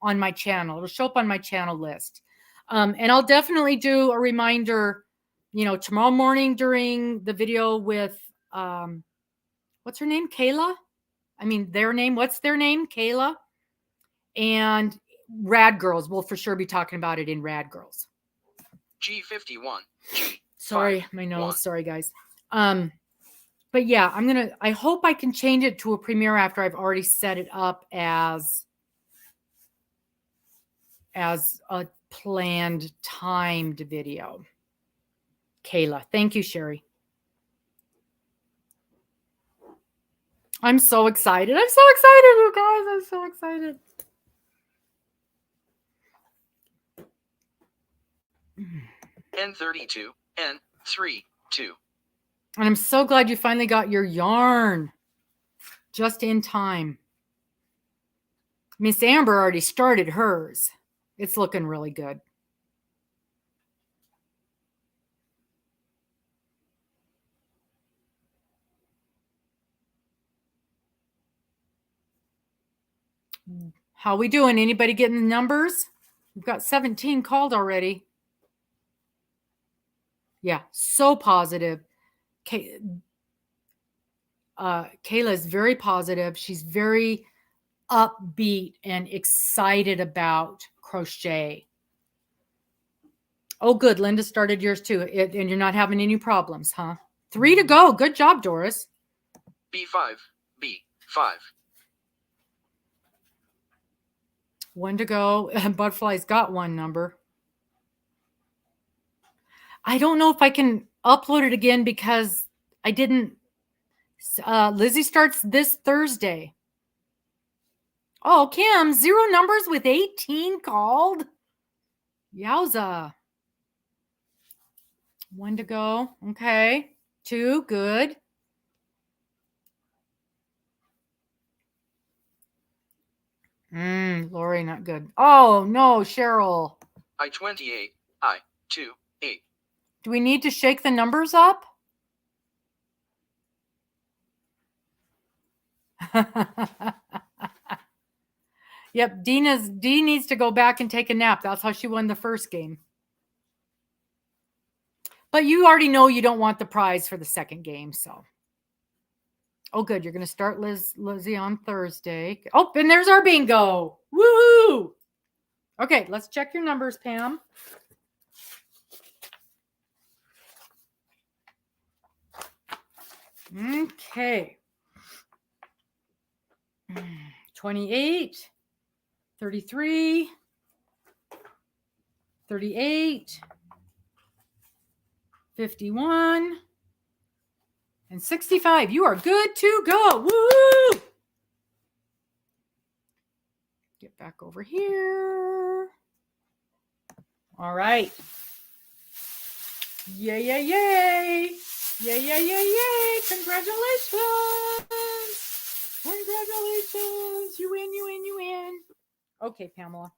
on my channel. It'll show up on my channel list. And I'll definitely do a reminder, tomorrow morning during the video with what's her name? Kayla. Their name. What's their name? Kayla. And Rad Girls. We'll for sure be talking about it in Rad Girls. G51. G. Sorry, my nose. Sorry, guys. But yeah, I hope I can change it to a premiere after I've already set it up as a planned timed video. Kayla. Thank you, Sherry. I'm so excited. I'm so excited, you guys. I'm so excited. N32, N32. And I'm so glad you finally got your yarn just in time. Miss Amber already started hers. It's looking really good. How we doing? Anybody getting the numbers? We've got 17 called already. Yeah, so positive. Kayla is very positive. She's very upbeat and excited about crochet. Oh, good. Linda started yours too. And you're not having any problems, huh? 3 to go. Good job, Doris. B5, B5. 1 to go. Butterfly's got 1 number. I don't know if I can upload it again because I didn't. Lizzie starts this Thursday. Oh, Kim, 0 numbers with 18 called. Yowza. 1 to go. Okay. 2, good. Lori, not good. Oh, no, Cheryl. I-28, I-2-8. Do we need to shake the numbers up? Yep, Dee needs to go back and take a nap. That's how she won the first game. But you already know you don't want the prize for the second game, so. Oh, good. You're going to start Lizzie on Thursday. Oh, and there's our bingo. Woohoo! Okay, let's check your numbers, Pam. Okay. 28, 33, 38, 51, and 65. You are good to go. Woo! Get back over here. All right. Yay, yay, yay. Yay, yay, yay, yay. Congratulations. Congratulations. You win, you win, you win. Okay, Pamela.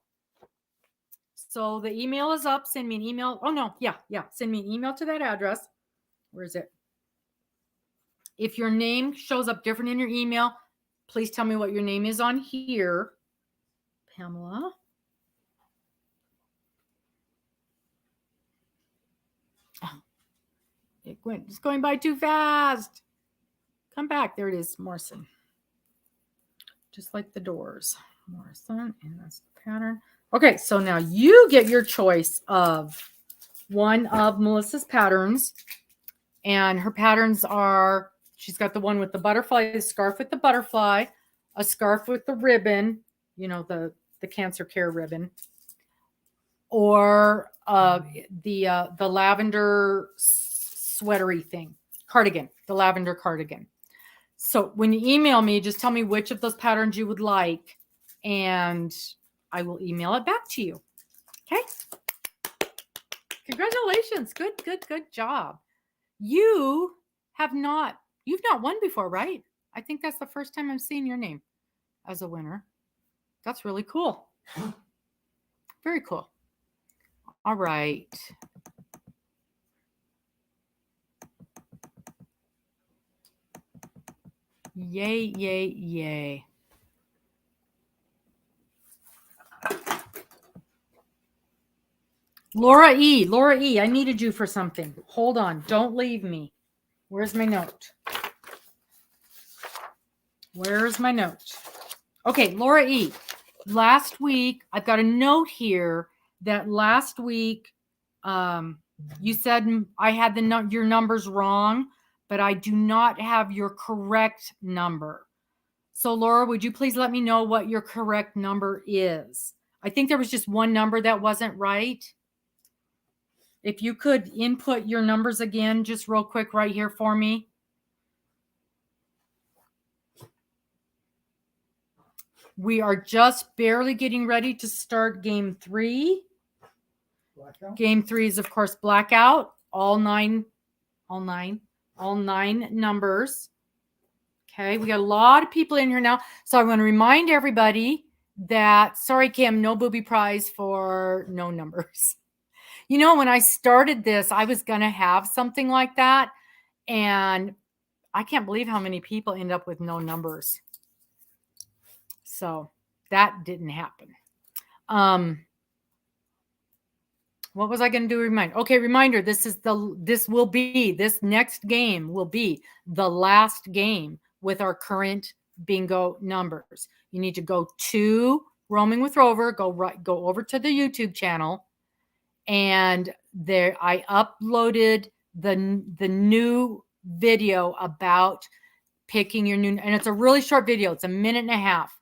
So the email is up. Send me an email. Oh, no. Yeah. Send me an email to that address. Where is it? If your name shows up different in your email, please tell me what your name is on here. Pamela. Oh, it's going by too fast. Come back. There it is. Morrison. Just like the doors. Morrison. And that's the pattern. Okay. So now you get your choice of one of Melissa's patterns. And her patterns are, she's got the one with the butterfly, the scarf with the butterfly, a scarf with the ribbon, you know, the cancer care ribbon, or the lavender sweatery thing, cardigan, the lavender cardigan. So when you email me, just tell me which of those patterns you would like, and I will email it back to you. Okay. Congratulations. Good job. You've not won before, right? I think that's the first time I'm seeing your name as a winner. That's really cool. Very cool. All right. Yay, yay, yay. Laura E, I needed you for something. Hold on. Don't leave me. Where's my note? Where's my note? Okay, Laura E. Last week, I've got a note here that last week you said I had your numbers wrong, but I do not have your correct number. So Laura, would you please let me know what your correct number is? I think there was just one number that wasn't right. If you could input your numbers again, just real quick right here for me. We are just barely getting ready to start game 3. Blackout. Game 3 is, of course, blackout. All nine numbers. Okay, we got a lot of people in here now. So I want to remind everybody that, sorry, Kim, no booby prize for no numbers. You know, when I started this, I was going to have something like that. And I can't believe how many people end up with no numbers. So that didn't happen. What was I going to do? Okay, reminder. This next game will be the last game with our current bingo numbers. You need to go to Roaming with Rover, go over to the YouTube channel, and there I uploaded the new video about picking your new, and it's a really short video. It's a minute and a half.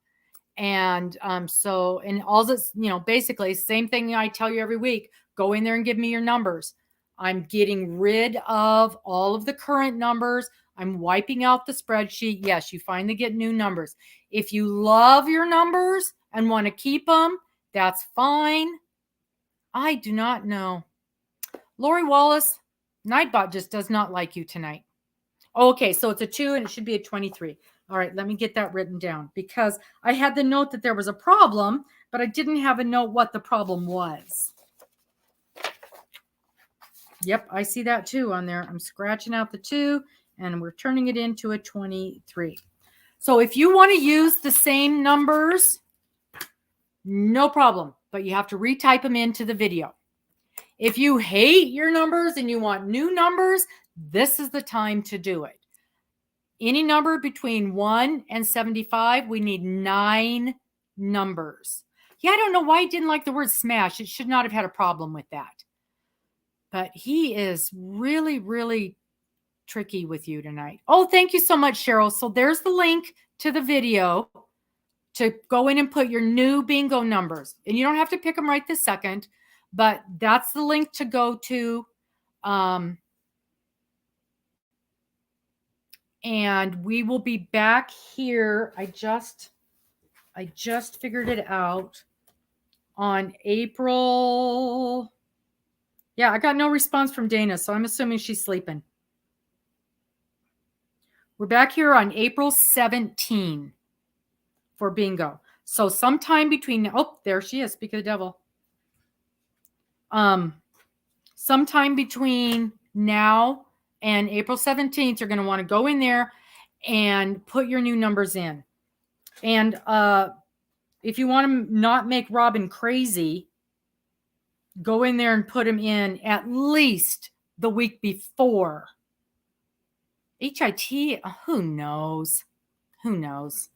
And all this, basically same thing I tell you every week, go in there and give me your numbers. I'm getting rid of all of the current numbers. I'm wiping out the spreadsheet. Yes, you finally get new numbers. If you love your numbers and want to keep them, that's fine. I do not know. Lori Wallace, Nightbot just does not like you tonight. Okay, so it's a 2 and it should be a 23. All right, let me get that written down because I had the note that there was a problem, but I didn't have a note what the problem was. Yep, I see that too on there. I'm scratching out the 2 and we're turning it into a 23. So if you want to use the same numbers, no problem, but you have to retype them into the video. If you hate your numbers and you want new numbers, this is the time to do it. Any number between 1 and 75, we need 9 numbers. Yeah, I don't know why he didn't like the word smash. It should not have had a problem with that. But he is really, really tricky with you tonight. Oh, thank you so much, Cheryl. So there's the link to the video to go in and put your new bingo numbers. And you don't have to pick them right this second, but that's the link to go to. And we will be back here. I just figured it out on April. Yeah, I got no response from Dana, so I'm assuming she's sleeping. We're back here on April 17 for bingo. So sometime between, oh, there she is, speak of the devil. Sometime between now and April 17th, you're going to want to go in there and put your new numbers in. And if you want to not make Robin crazy, go in there and put them in at least the week before. HIT, who knows? Who knows?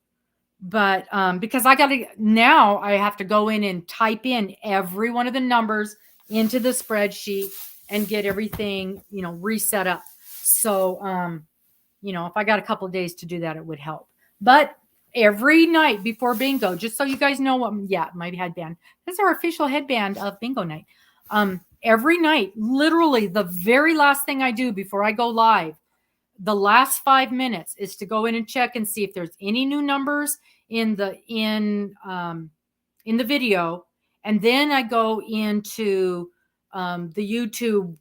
But because now I have to go in and type in every one of the numbers into the spreadsheet and get everything, reset up. So, if I got a couple of days to do that, it would help. But every night before bingo, just so you guys know my headband. This is our official headband of bingo night. Every night, literally the very last thing I do before I go live, the last 5 minutes is to go in and check and see if there's any new numbers in the video. And then I go into the YouTube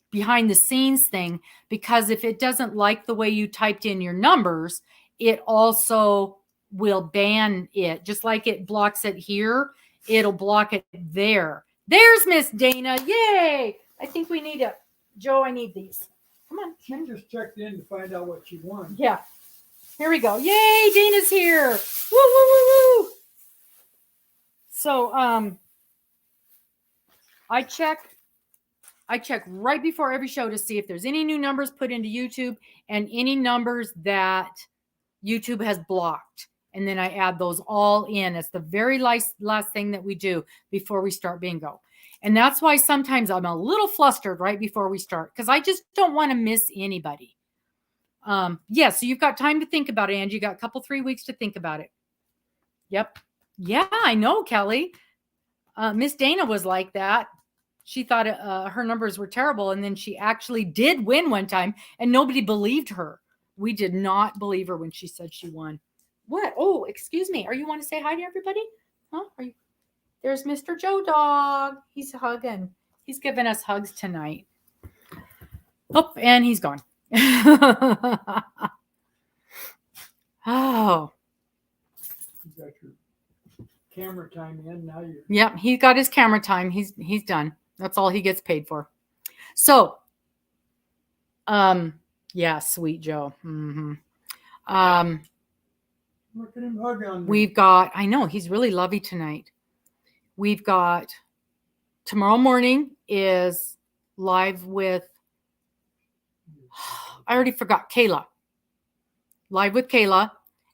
behind the scenes thing, because if it doesn't like the way you typed in your numbers, it also will ban it. Just like it blocks it here, it'll block it there. There's Miss Dana. Yay! I think we need Joe, I need these. Come on. She just checked in to find out what she won. Yeah. Here we go. Yay, Dana's here. Woo, woo, woo, woo. So, I check right before every show to see if there's any new numbers put into YouTube and any numbers that YouTube has blocked. And then I add those all in. It's the very last thing that we do before we start bingo. And that's why sometimes I'm a little flustered right before we start, because I just don't want to miss anybody. So you've got time to think about it, Angie. You got 3 weeks to think about it. Yep. Yeah, I know, Kelly. Miss Dana was like that. She thought her numbers were terrible, and then she actually did win one time, and nobody believed her. We did not believe her when she said she won. What? Oh, excuse me. Are you want to say hi to everybody? Huh? There's Mr. Joe Dog. He's hugging. He's giving us hugs tonight. Oh, and he's gone. Oh. You got your camera time in. Now you're. Yep, he got his camera time. He's done. That's all he gets paid for. So, yeah, sweet Joe. Mm-hmm. Look at him hug on me. We've got, I know, he's really lovey tonight. We've got, tomorrow morning is live with, I already forgot, Kayla. Live with Kayla.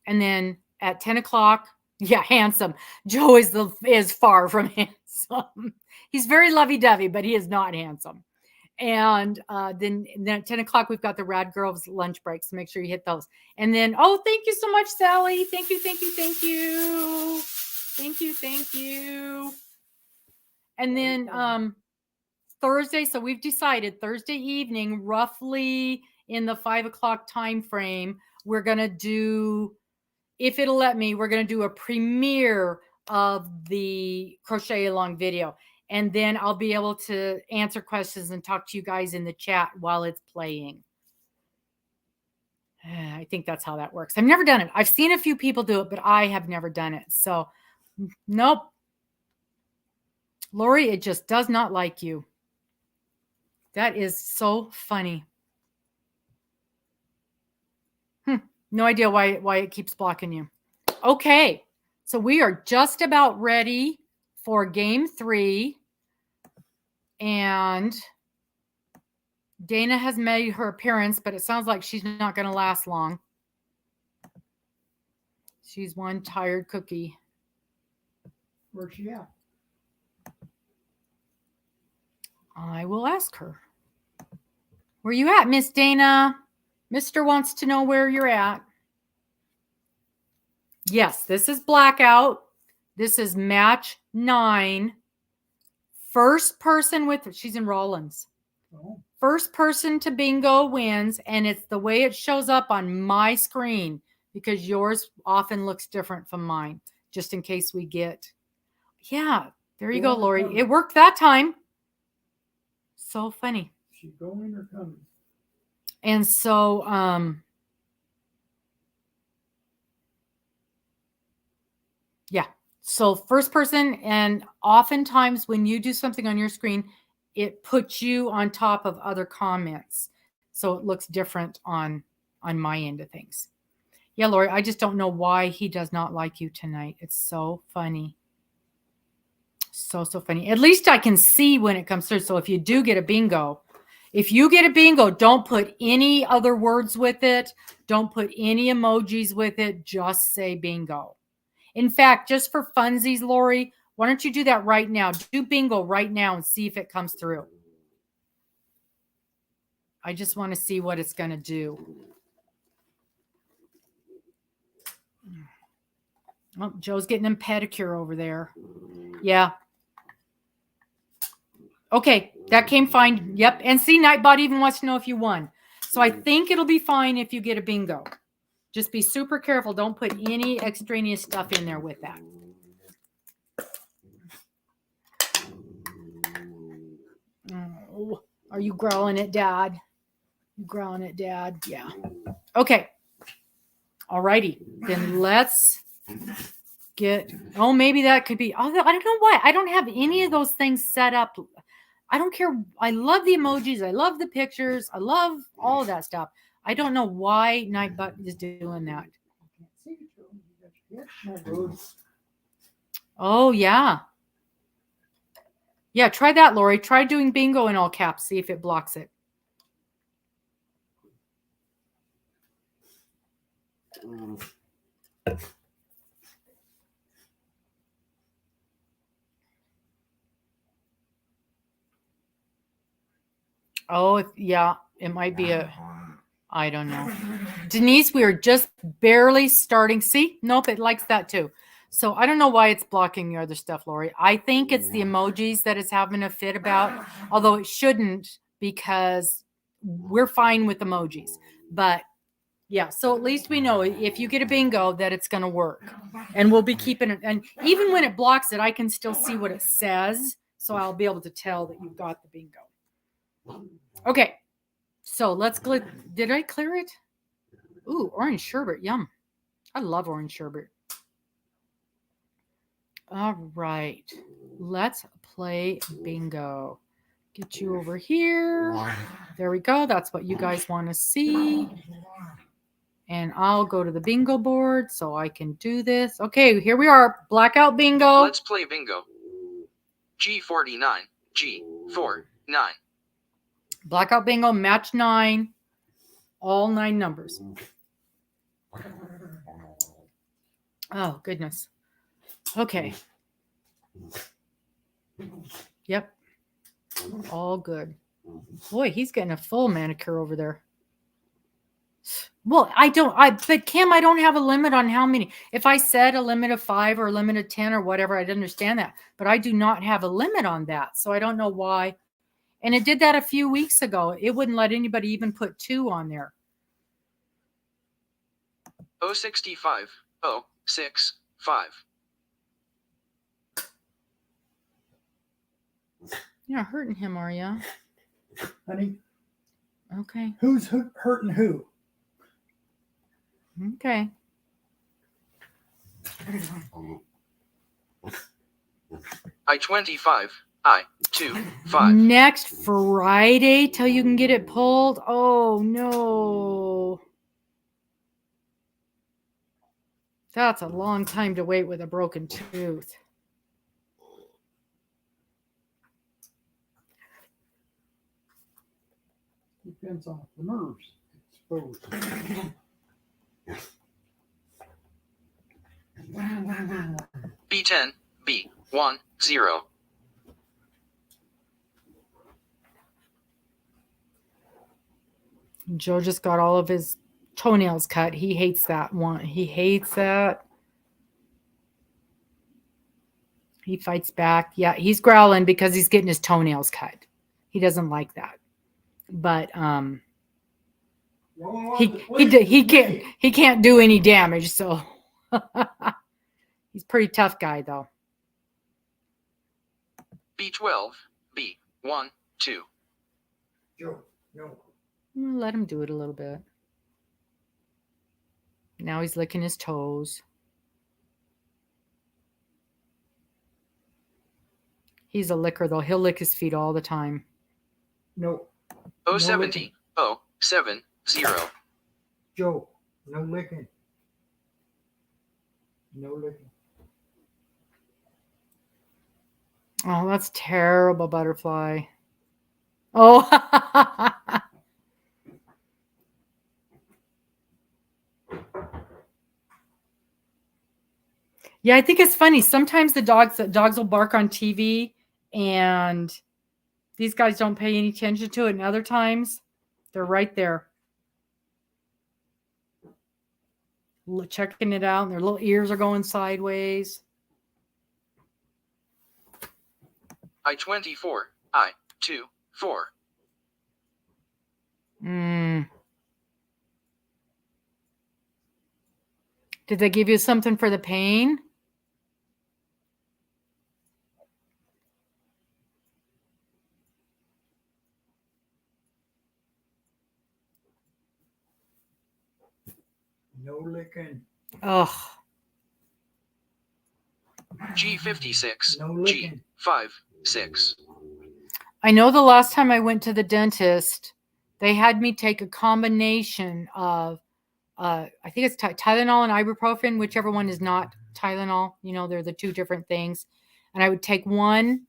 And then at 10 o'clock, yeah, handsome. Joe is far from handsome. He's very lovey-dovey, but he is not handsome. And then at 10 o'clock, we've got the Rad Girls lunch break. So make sure you hit those. And then, oh, thank you so much, Sally. Thank you, thank you, thank you. Thank you, thank you. And then Thursday, so we've decided Thursday evening, roughly in the 5 o'clock time frame, we're going to do, if it'll let me, we're going to do a premiere of the crochet along video. And then I'll be able to answer questions and talk to you guys in the chat while it's playing. I think that's how that works. I've never done it. I've seen a few people do it, but I have never done it. So, nope. Lori, it just does not like you. That is so funny. No idea why it keeps blocking you. Okay. So we are just about ready for game 3. And Dana has made her appearance, but it sounds like she's not going to last long. She's one tired cookie. Where's she at? I will ask her. Where you at, Miss Dana? Mister wants to know where you're at. Yes, this is blackout. This is match 9. First person with, she's in Rollins. Oh, First person to bingo wins, and it's the way it shows up on my screen because yours often looks different from mine, just in case we get. Yeah, there you go, Lori. It worked that time. So funny. she going or coming? And so, yeah. So first person, and oftentimes when you do something on your screen, it puts you on top of other comments. So it looks different on my end of things. Yeah, Lori, I just don't know why he does not like you tonight. It's so funny. So funny. At least I can see when it comes through. So if you do get a bingo, don't put any other words with it. Don't put any emojis with it. Just say bingo. In fact, just for funsies, Lori, why don't you do that right now? Do bingo right now and see if it comes through. I just want to see what it's going to do. Oh, Joe's getting him pedicure over there. Yeah. Okay, that came fine. Yep. And see, Nightbot even wants to know if you won. So I think it'll be fine if you get a bingo. Just be super careful. Don't put any extraneous stuff in there with that. Oh, are you growling it, Dad? You growling it, Dad? Yeah. Okay. All righty. Then let's get, maybe that could be, I don't know why. I don't have any of those things set up. I don't care. I love the emojis. I love the pictures. I love all of that stuff. I don't know why Nightbot is doing that. Oh, yeah. Yeah, try that, Lori. Try doing bingo in all caps. See if it blocks it. Oh, yeah. It might be I don't know. Denise, we are just barely starting. See? Nope, it likes that too. So I don't know why it's blocking your other stuff, Lori. I think it's the emojis that it's having a fit about, although it shouldn't because we're fine with emojis. But yeah, so at least we know if you get a bingo that it's going to work. And we'll be keeping it. And even when it blocks it, I can still see what it says. So I'll be able to tell that you've got the bingo. Okay. So let's did I clear it? Ooh, orange sherbet. Yum. I love orange sherbet. All right. Let's play bingo. Get you over here. There we go. That's what you guys want to see. And I'll go to the bingo board so I can do this. Okay, here we are. Blackout bingo. Let's play bingo. G49, G49. Blackout bingo, match 9. All 9 numbers. Oh, goodness. Okay. Yep. All good. Boy, he's getting a full manicure over there. Well, but Kim, I don't have a limit on how many. If I said a limit of 5 or a limit of 10 or whatever, I'd understand that. But I do not have a limit on that. So I don't know why. And it did that a few weeks ago. It wouldn't let anybody even put 2 on there. 065, 065. You're not hurting him, are you? Honey, Okay. who's hurting who? Okay. I-25, I-25. Next Friday till you can get it pulled. Oh, no. That's a long time to wait with a broken tooth. Depends on the nerves, I suppose. B10, B10. Joe just got all of his toenails cut. He hates that one. He hates that. He fights back. Yeah, he's growling because he's getting his toenails cut. He doesn't like that. But he can't do any damage, so he's a pretty tough guy though. B12, B1, 2. Joe, no. Let him do it a little bit. Now he's licking his toes. He's a licker though. He'll lick his feet all the time. No. 070, 070. Joe, no licking. No licking. Oh, that's terrible, Butterfly. Oh. Yeah, I think it's funny. Sometimes the dogs will bark on TV and these guys don't pay any attention to it. And other times they're right there checking it out and their little ears are going sideways. I-24, I-24. Did they give you something for the pain? No licking. Ugh. G56, No licking. G56. I know the last time I went to the dentist, they had me take a combination of, I think it's Tylenol and ibuprofen, whichever one is not Tylenol. You know, they're the two different things. And I would take one,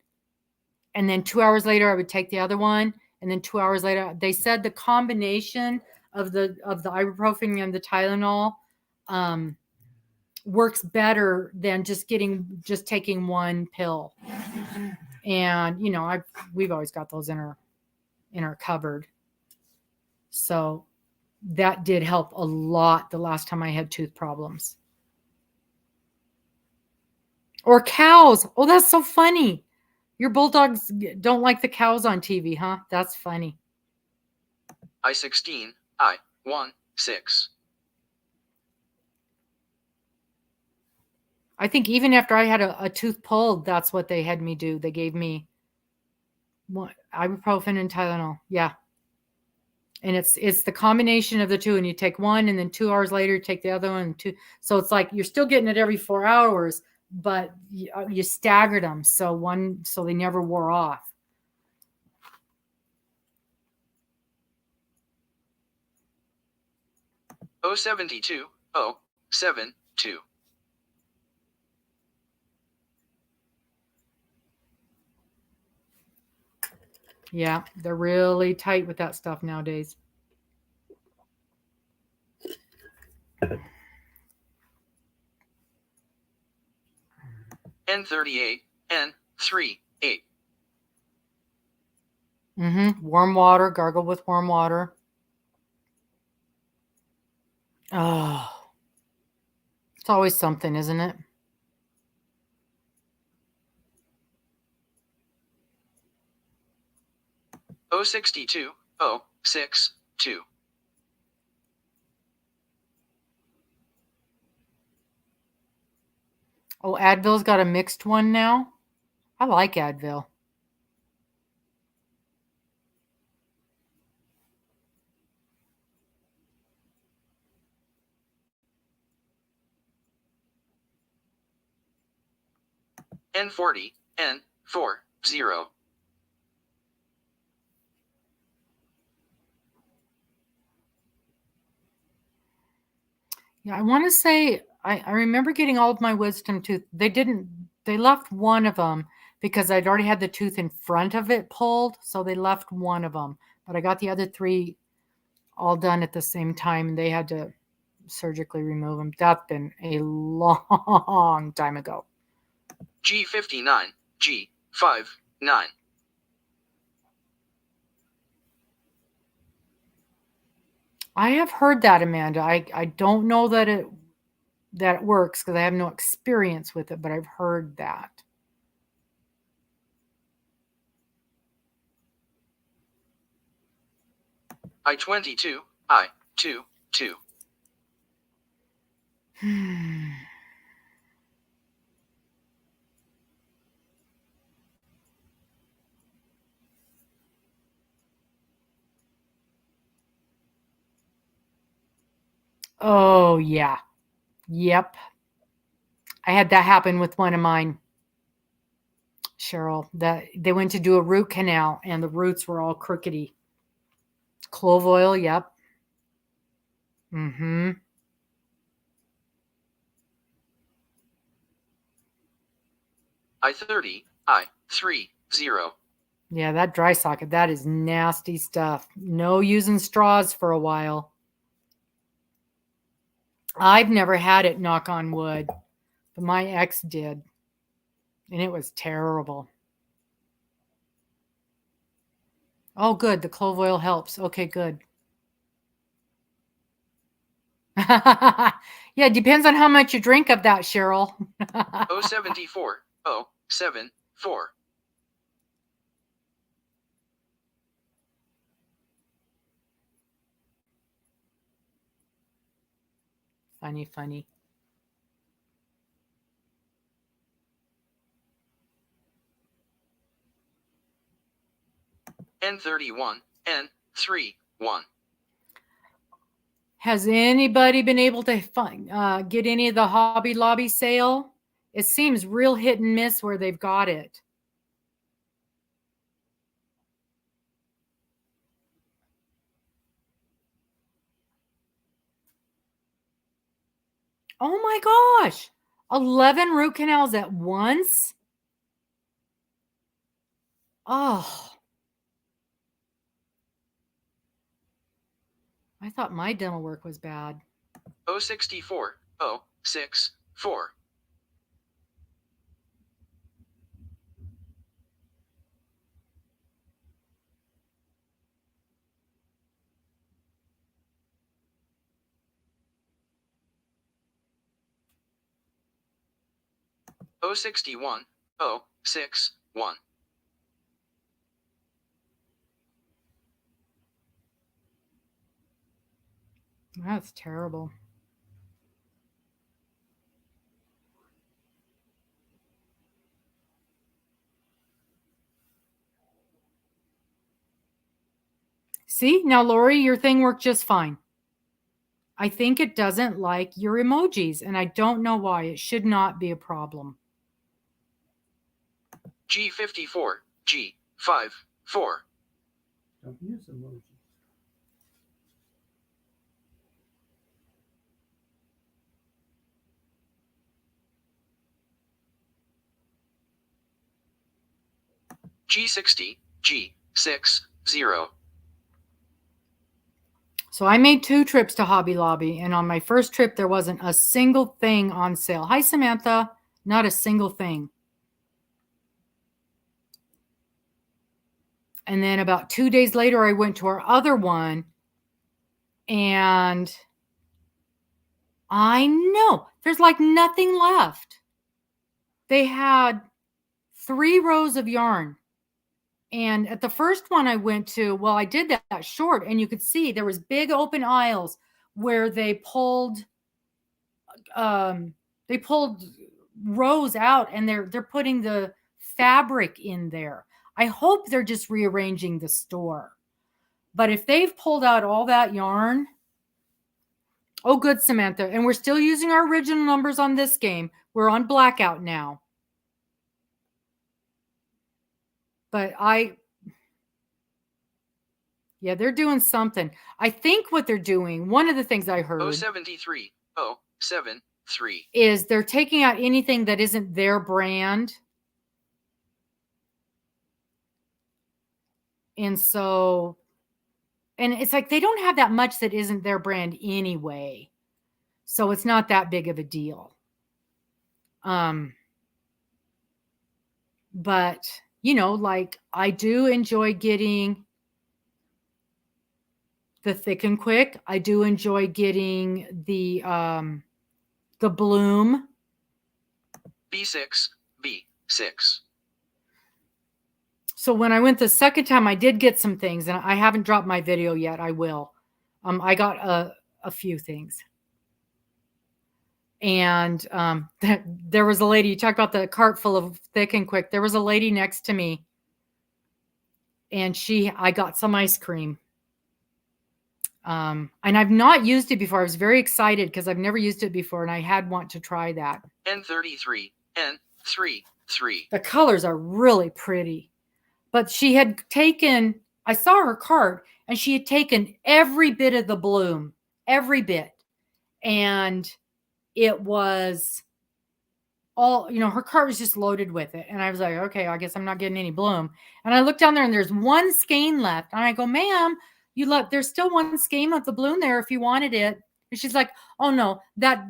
and then 2 hours later, I would take the other one. And then 2 hours later, they said the combination of the ibuprofen and the Tylenol works better than just taking one pill. And you know, we've always got those in our cupboard. So that did help a lot the last time I had tooth problems. Or cows. Oh, that's so funny. Your bulldogs don't like the cows on TV, huh? That's funny. I-16, I-16. I think even after I had a tooth pulled, that's what they had me do. They gave me ibuprofen and Tylenol. Yeah. And it's the combination of the two. And you take one, and then 2 hours later, you take the other one. So it's like you're still getting it every 4 hours, but you staggered them. So they never wore off. O72, O72. Yeah, they're really tight with that stuff nowadays. N38, N38. Warm water, gargle with warm water. Oh, it's always something, isn't it? O62, O62. Oh, Advil's got a mixed one now. I like Advil. N40, N40. Yeah, I want to say I remember getting all of my wisdom tooth. They left one of them because I'd already had the tooth in front of it pulled. So they left one of them, but I got the other three all done at the same time, and they had to surgically remove them. That's been a long time ago. G59, G59. I have heard that, Amanda. I don't know that it works because I have no experience with it, but I've heard that. I-22, I-2-2. Oh, yeah. Yep. I had that happen with one of mine, Cheryl. That they went to do a root canal and the roots were all crookedy. Clove oil, yep. Mm-hmm. I-30, I-3-0. Yeah, that dry socket, that is nasty stuff. No using straws for a while. I've never had it, knock on wood, but my ex did. And it was terrible. Oh, good. The clove oil helps. Okay, good. Yeah, it depends on how much you drink of that, Cheryl. 074, 074. Funny, funny. N31, N31. Has anybody been able to get any of the Hobby Lobby sale? It seems real hit and miss where they've got it. Oh my gosh. 11 root canals at once? Oh. I thought my dental work was bad. 064, 064. Oh 61, 061. That's terrible. See, now Lori, your thing worked just fine. I think it doesn't like your emojis, and I don't know why. It should not be a problem. G54, G54. Don't use emojis. G60, G60. So I made 2 trips to Hobby Lobby, and on my first trip, there wasn't a single thing on sale. Hi, Samantha. Not a single thing. And then about 2 days later, I went to our other one, and I know there's like nothing left. They had 3 rows of yarn. And at the first one I went to, well, I did that short, and you could see there was big open aisles where they pulled rows out, and they're putting the fabric in there. I hope they're just rearranging the store. But if they've pulled out all that yarn, oh, good, Samantha. And we're still using our original numbers on this game. We're on blackout now. But yeah, they're doing something. I think what they're doing, one of the things I heard 073, 073. is they're taking out anything that isn't their brand. And so, and it's like they don't have that much that isn't their brand anyway. So it's not that big of a deal. But, you know, like I do enjoy getting the Thick and Quick. I do enjoy getting the Bloom. B6, B6. So when I went the second time, I did get some things, and I haven't dropped my video yet. I will. I got a few things. And there was a lady, you talked about the cart full of Thick and Quick. There was a lady next to me, and I got some ice cream. And I've not used it before. I was very excited because I've never used it before, and I want to try that. N33, N33. The colors are really pretty. But she had taken, I saw her cart, and she had taken every bit of the Bloom, every bit. And it was all, her cart was just loaded with it. And I was like, okay, I guess I'm not getting any Bloom. And I looked down there, and there's one skein left. And I go, ma'am, there's still one skein of the Bloom there if you wanted it. And she's like, oh no, that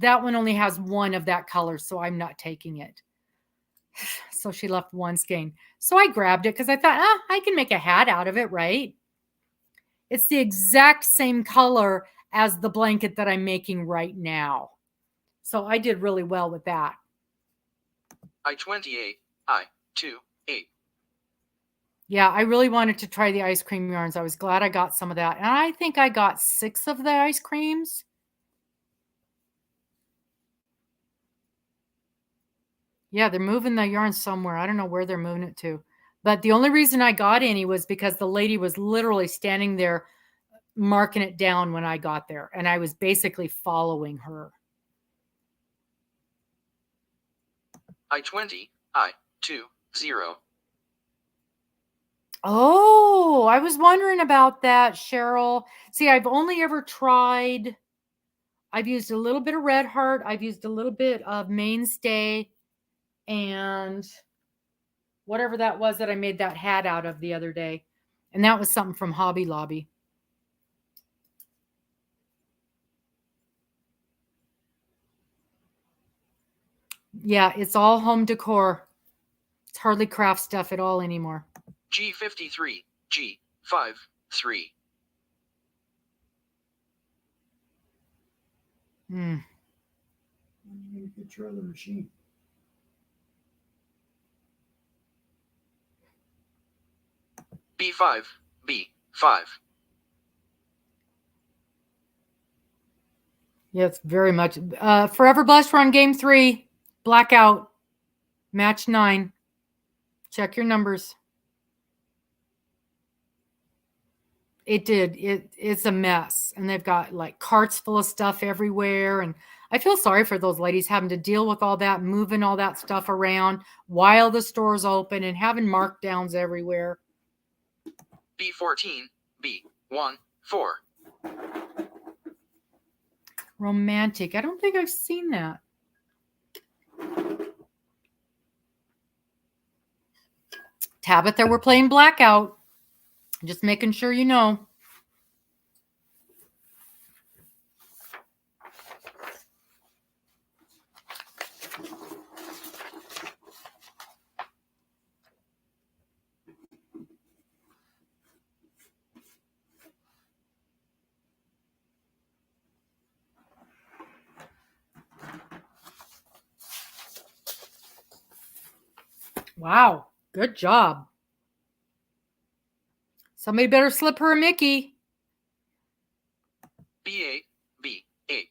one only has one of that color, so I'm not taking it. So she left one skein. So I grabbed it because I thought, I can make a hat out of it, right? It's the exact same color as the blanket that I'm making right now. So I did really well with that. I28, I28. Yeah, I really wanted to try the ice cream yarns. I was glad I got some of that. And I think I got 6 of the ice creams. Yeah, they're moving the yarn somewhere. I don't know where they're moving it to. But the only reason I got any was because the lady was literally standing there marking it down when I got there. And I was basically following her. I20, I20. Oh, I was wondering about that, Cheryl. See, I've only ever tried, I've used a little bit of Red Heart. I've used a little bit of Mainstay and whatever that was that I made that hat out of the other day. And that was something from Hobby Lobby. Yeah, it's all home decor. It's hardly craft stuff at all anymore. G53, G53. You get your other machine. B5, B5. Yeah, it's very much. Forever Blessed, we're on game 3. Blackout. Match 9. Check your numbers. It did. It's a mess. And they've got like carts full of stuff everywhere. And I feel sorry for those ladies having to deal with all that, moving all that stuff around while the store's open and having markdowns everywhere. B14, B14. Romantic. I don't think I've seen that. Tabitha, we're playing Blackout. Just making sure you know. Wow. Good job. Somebody better slip her a Mickey. B8, B8.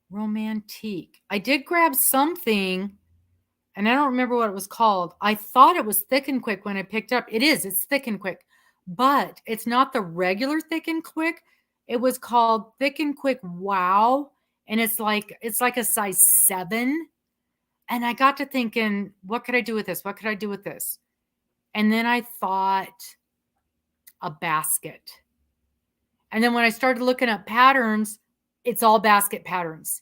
Romantique. I did grab something, and I don't remember what it was called. I thought it was Thick and Quick when I picked up. It is. It's Thick and Quick. But it's not the regular Thick and Quick. It was called Thick and Quick Wow. And it's like a size 7. And I got to thinking, what could I do with this? What could I do with this? And then I thought a basket. And then when I started looking up patterns, it's all basket patterns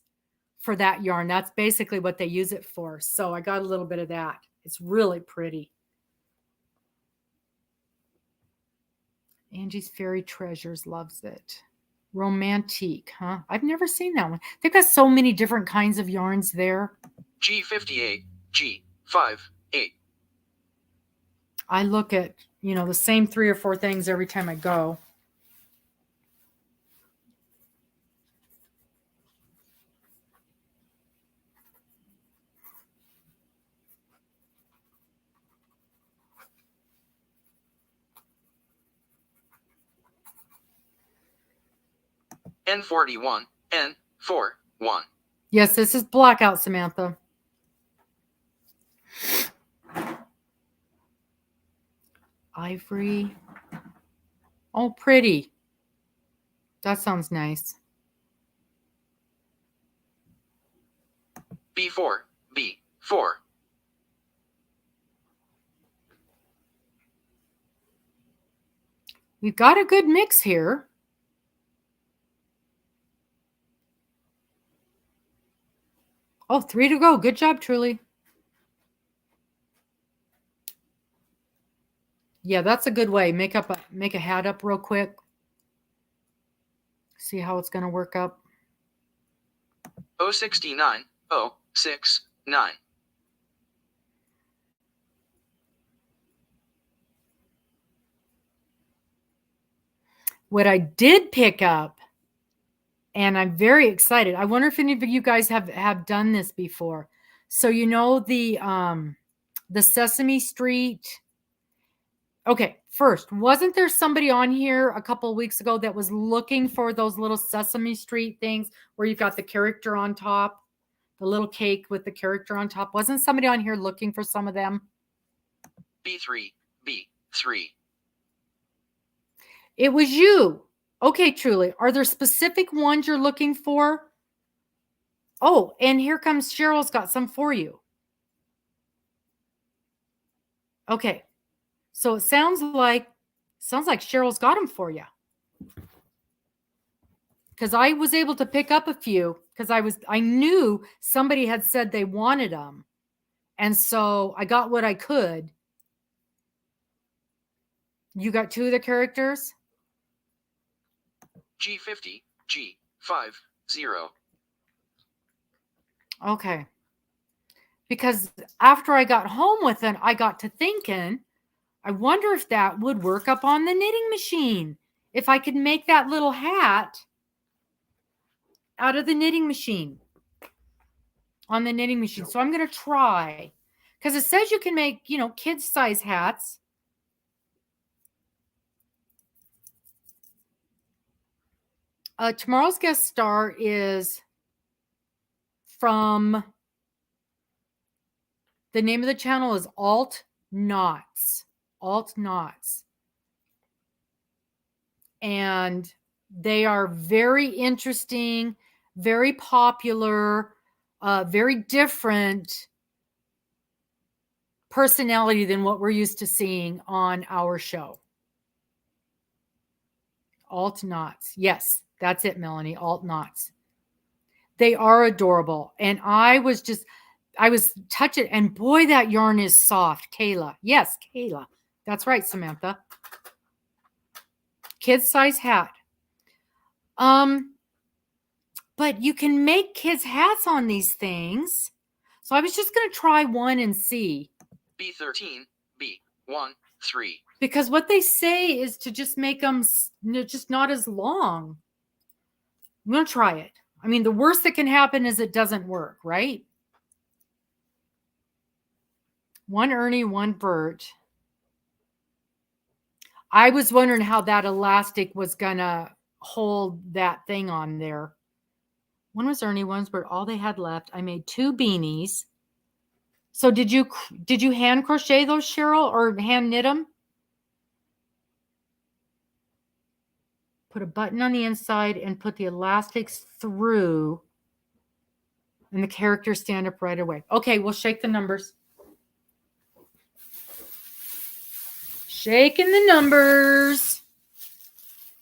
for that yarn. That's basically what they use it for. So I got a little bit of that. It's really pretty. Angie's Fairy Treasures loves it. Romantique, huh? I've never seen that one. They've got so many different kinds of yarns there. G58, G58. I look at, the same 3 or 4 things every time I go. N41, N41. Yes, this is blackout, Samantha. Ivory. Oh, pretty. That sounds nice. B4, B4. We've got a good mix here. Oh, 3 to go. Good job, Truly. Yeah, that's a good way. Make a hat up real quick. See how it's going to work up. 069, 069. What I did pick up, and I'm very excited. I wonder if any of you guys have done this before. So you know the Sesame Street. Okay, first, wasn't there somebody on here a couple of weeks ago that was looking for those little Sesame Street things where you've got the character on top, the little cake with the character on top? Wasn't somebody on here looking for some of them? B3, B3. It was you. Okay, Truly. Are there specific ones you're looking for? Oh, and here comes Cheryl's got some for you. Okay. So it sounds like Cheryl's got them for you. Because I was able to pick up a few because I knew somebody had said they wanted them. And so I got what I could. You got 2 of the characters? G50, G50. Okay. Because after I got home with it, I got to thinking, I wonder if that would work up on the knitting machine. If I could make that little hat out of the knitting machine. On the knitting machine. So I'm going to try. Because it says you can make, kids size hats. Tomorrow's guest star is from, the name of the channel is Alt Knots. Alt Knots. And they are very interesting, very popular, very different personality than what we're used to seeing on our show. Alt Knots. Yes, that's it, Melanie. Alt Knots. They are adorable. And I was touching, and boy, that yarn is soft. Kayla. Yes, Kayla. That's right, Samantha. Kid size hat. But you can make kids hats on these things. So I was just going to try one and see. B13, B13. Because what they say is to just make them just not as long. I'm going to try it. I mean, the worst that can happen is it doesn't work, right? 1 Ernie, 1 Bert. I was wondering how that elastic was going to hold that thing on there. 1 was Ernie, 1's Bert. All they had left. I made 2 beanies. So did you hand crochet those, Cheryl, or hand knit them? Put a button on the inside and put the elastics through, and the characters stand up right away. Okay, we'll shake the numbers. Shaking the numbers.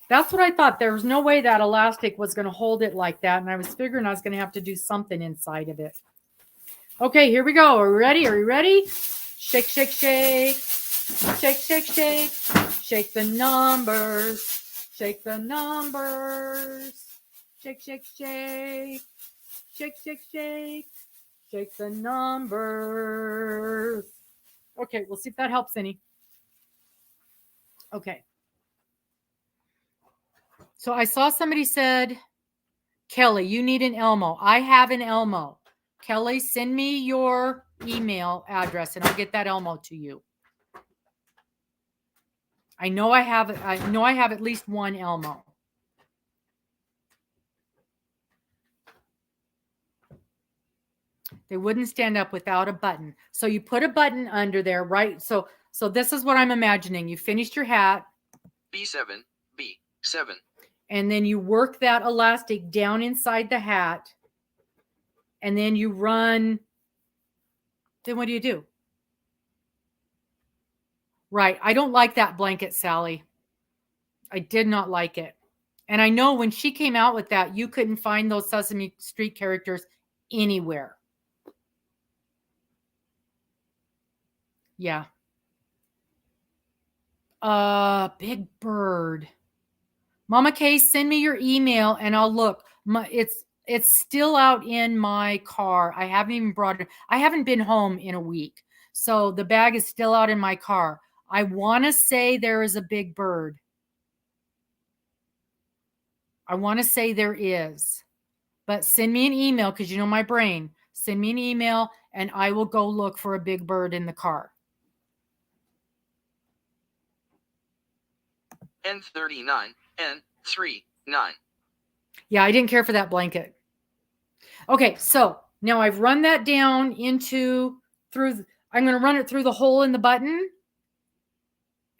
That's what I thought. There was no way that elastic was going to hold it like that, and I was figuring I was going to have to do something inside of it. Okay, here we go. Are we ready? Are you ready? Shake, shake, shake. Shake, shake, shake. Shake the numbers. Shake the numbers. Shake, shake, shake. Shake, shake, shake. Shake the numbers. Okay, we'll see if that helps any. Okay. So I saw somebody said, Kelly, you need an Elmo. I have an Elmo. Kelly, send me your email address and I'll get that Elmo to you. I know I have at least 1 Elmo. They wouldn't stand up without a button. So you put a button under there, right? So this is what I'm imagining. You finished your hat. B7, B7. And then you work that elastic down inside the hat. And then you run. Then what do? Right. I don't like that blanket, Sally. I did not like it. And I know when she came out with that, you couldn't find those Sesame Street characters anywhere. Yeah. Big Bird. Mama K, send me your email and I'll look. It's still out in my car. I haven't even brought it. I haven't been home in a week. So the bag is still out in my car. I want to say there is a Big Bird. I want to say there is. But send me an email because you know my brain. Send me an email and I will go look for a Big Bird in the car. N39, N39. Yeah, I didn't care for that blanket. Okay, so now I've run that down I'm going to run it through the hole in the button.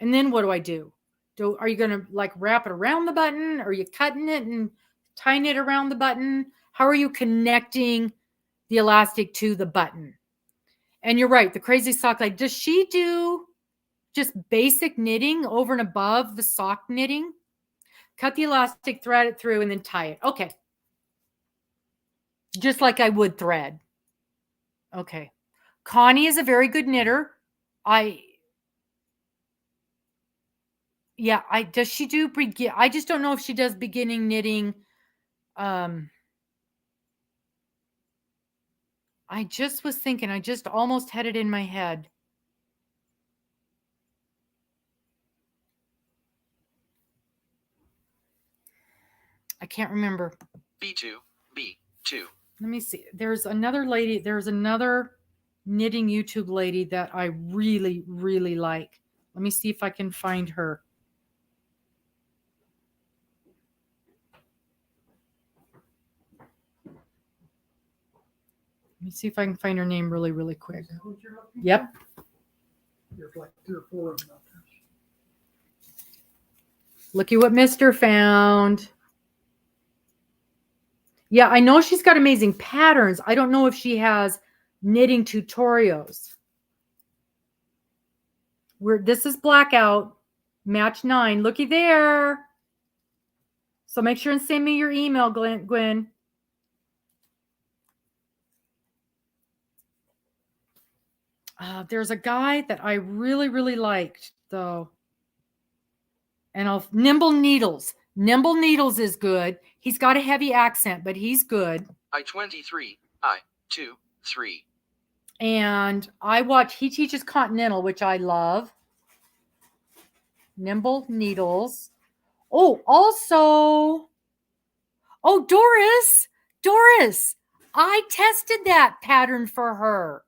And then what do? Are you going to like wrap it around the button? Are you cutting it and tying it around the button? How are you connecting the elastic to the button? And you're right, the crazy sock, like, does she do just basic knitting over and above the sock knitting? Cut the elastic, thread it through, and then tie it. Okay. Just like I would thread. Okay. Connie is a very good knitter. Does she do I just don't know if she does beginning knitting. I just was thinking, I just almost had it in my head. I can't remember. B2, B2. Let me see. There's another knitting YouTube lady that I really, really like. Let me see if I can find her. Let me see if I can find her name really, really quick. Yep. There's like 3 or 4 of them out there. Looky what Mr. found. Yeah, I know she's got amazing patterns. I don't know if she has knitting tutorials. This is blackout, match 9. Looky there. So make sure and send me your email, Gwen. There's a guy that I really, really liked, though. And Nimble Needles. Nimble Needles is good. He's got a heavy accent, but he's good. I23, I23. And he teaches Continental, which I love. Nimble Needles. Oh, also, Doris, I tested that pattern for her.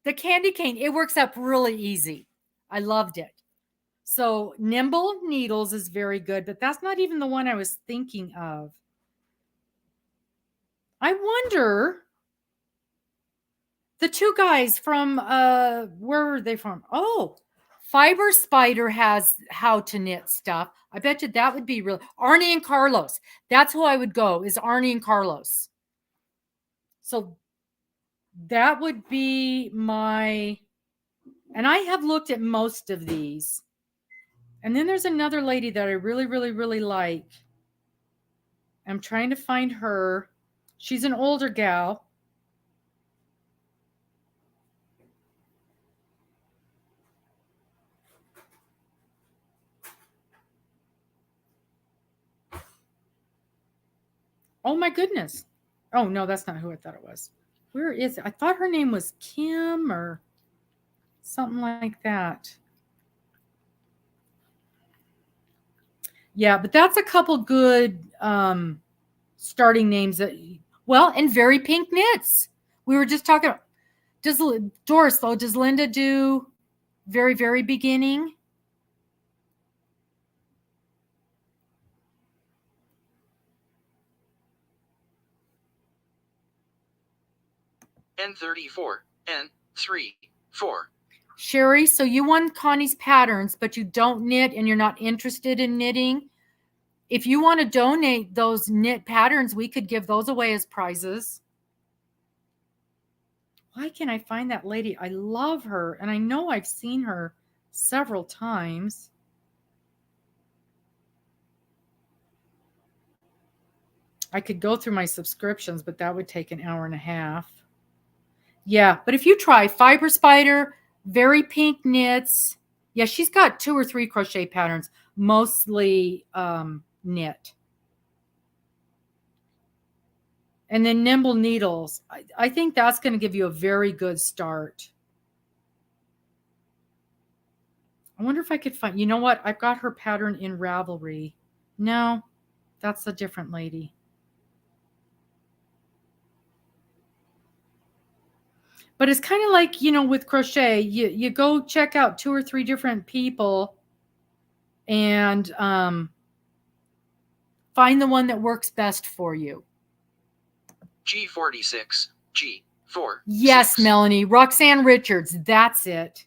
The candy cane, it works up really easy. I loved it. So Nimble Needles is very good, but that's not even the one I was thinking of. I wonder, the 2 guys from, where were they from? Oh, Fiber Spider has how to knit stuff. I bet you that would be real. Arnie and Carlos. That's who I would go, is Arnie and Carlos. So that would be and I have looked at most of these. And then there's another lady that I really, really, really like. I'm trying to find her. She's an older gal. Oh my goodness. Oh no, that's not who I thought it was. Where is it? I thought her name was Kim or something like that. Yeah, but that's a couple good starting names and Very Pink Knits. We were just talking. Does Linda do very, very beginning? N34, N3, 4. Sherry, so you won Connie's patterns, but you don't knit and you're not interested in knitting. If you want to donate those knit patterns, we could give those away as prizes. Why can't I find that lady? I love her, and I know I've seen her several times. I could go through my subscriptions, but that would take an hour and a half. Yeah, but if you try Fiber Spider, Very Pink Knits. Yeah, she's got 2 or 3 crochet patterns, mostly knit. And then Nimble Needles. I think that's going to give you a very good start. I wonder if I could find, you know what? I've got her pattern in Ravelry. No, that's a different lady. But it's kind of like, you know, with crochet, you go check out 2 or 3 different people and find the one that works best for you. G46, G4. Yes, 6. Melanie. Roxanne Richards. That's it.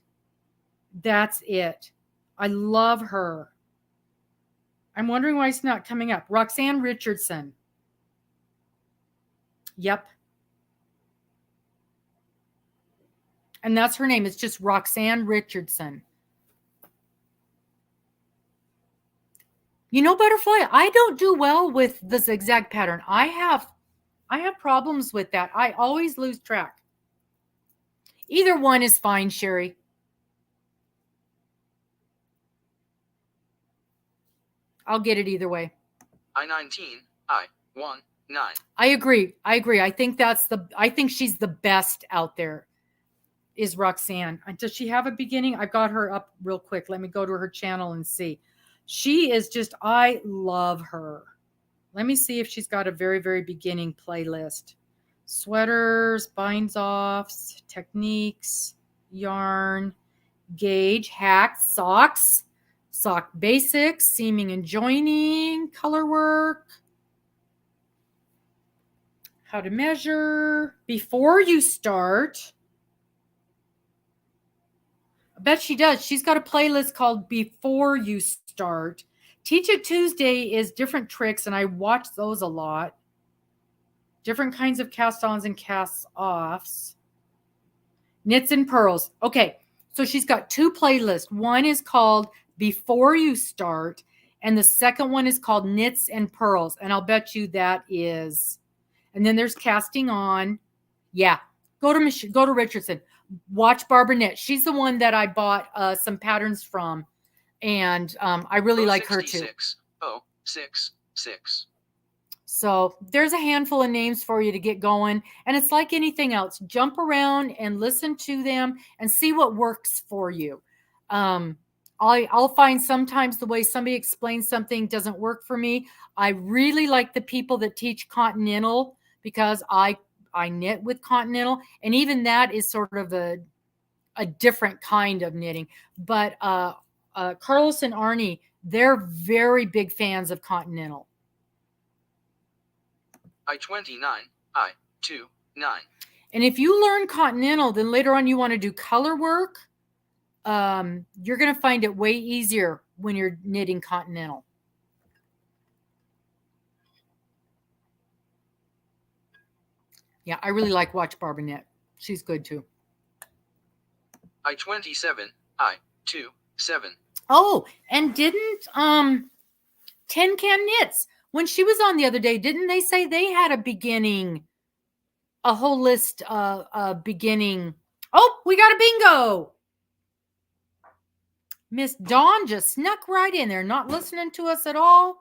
That's it. I love her. I'm wondering why it's not coming up. Roxanne Richardson. Yep. And that's her name. It's just Roxanne Richardson. You know, Butterfly, I don't do well with the zigzag pattern. I have problems with that. I always lose track. Either one is fine, Sherry. I'll get it either way. I19, I19. I agree. I think I think she's the best out there, is Roxanne. Does she have a beginning? I've got her up real quick. Let me go to her channel and see. She is just, I love her. Let me see if she's got a very, very beginning playlist. Sweaters, binds offs, techniques, yarn, gauge, hacks, socks, sock basics, seaming and joining, color work, how to measure, before you start. I bet she does. She's got a playlist called Before You Start. Teach It Tuesday is different tricks, and I watch those a lot. Different kinds of cast-ons and cast-offs. Knits and Pearls. Okay, so she's got 2 playlists. One is called Before You Start, and the second one is called Knits and Pearls, and I'll bet you that is. And then there's Casting On. Yeah, go to Richardson. Watch Barbara Knit. She's the one that I bought some patterns from, and I really like her too. 066. So there's a handful of names for you to get going, and it's like anything else. Jump around and listen to them and see what works for you. I'll find sometimes the way somebody explains something doesn't work for me. I really like the people that teach Continental because I knit with Continental, and even that is sort of a different kind of knitting. But Carlos and Arnie, they're very big fans of Continental. I29, I29. And if you learn Continental, then later on you want to do color work, you're going to find it way easier when you're knitting Continental. Yeah, I really like Watch Barbara Knit. She's good too. I27, I27. Oh, and didn't Tin Can Knits, when she was on the other day, didn't they say they had a whole list of beginning? Oh, we got a bingo. Miss Dawn just snuck right in there, not listening to us at all,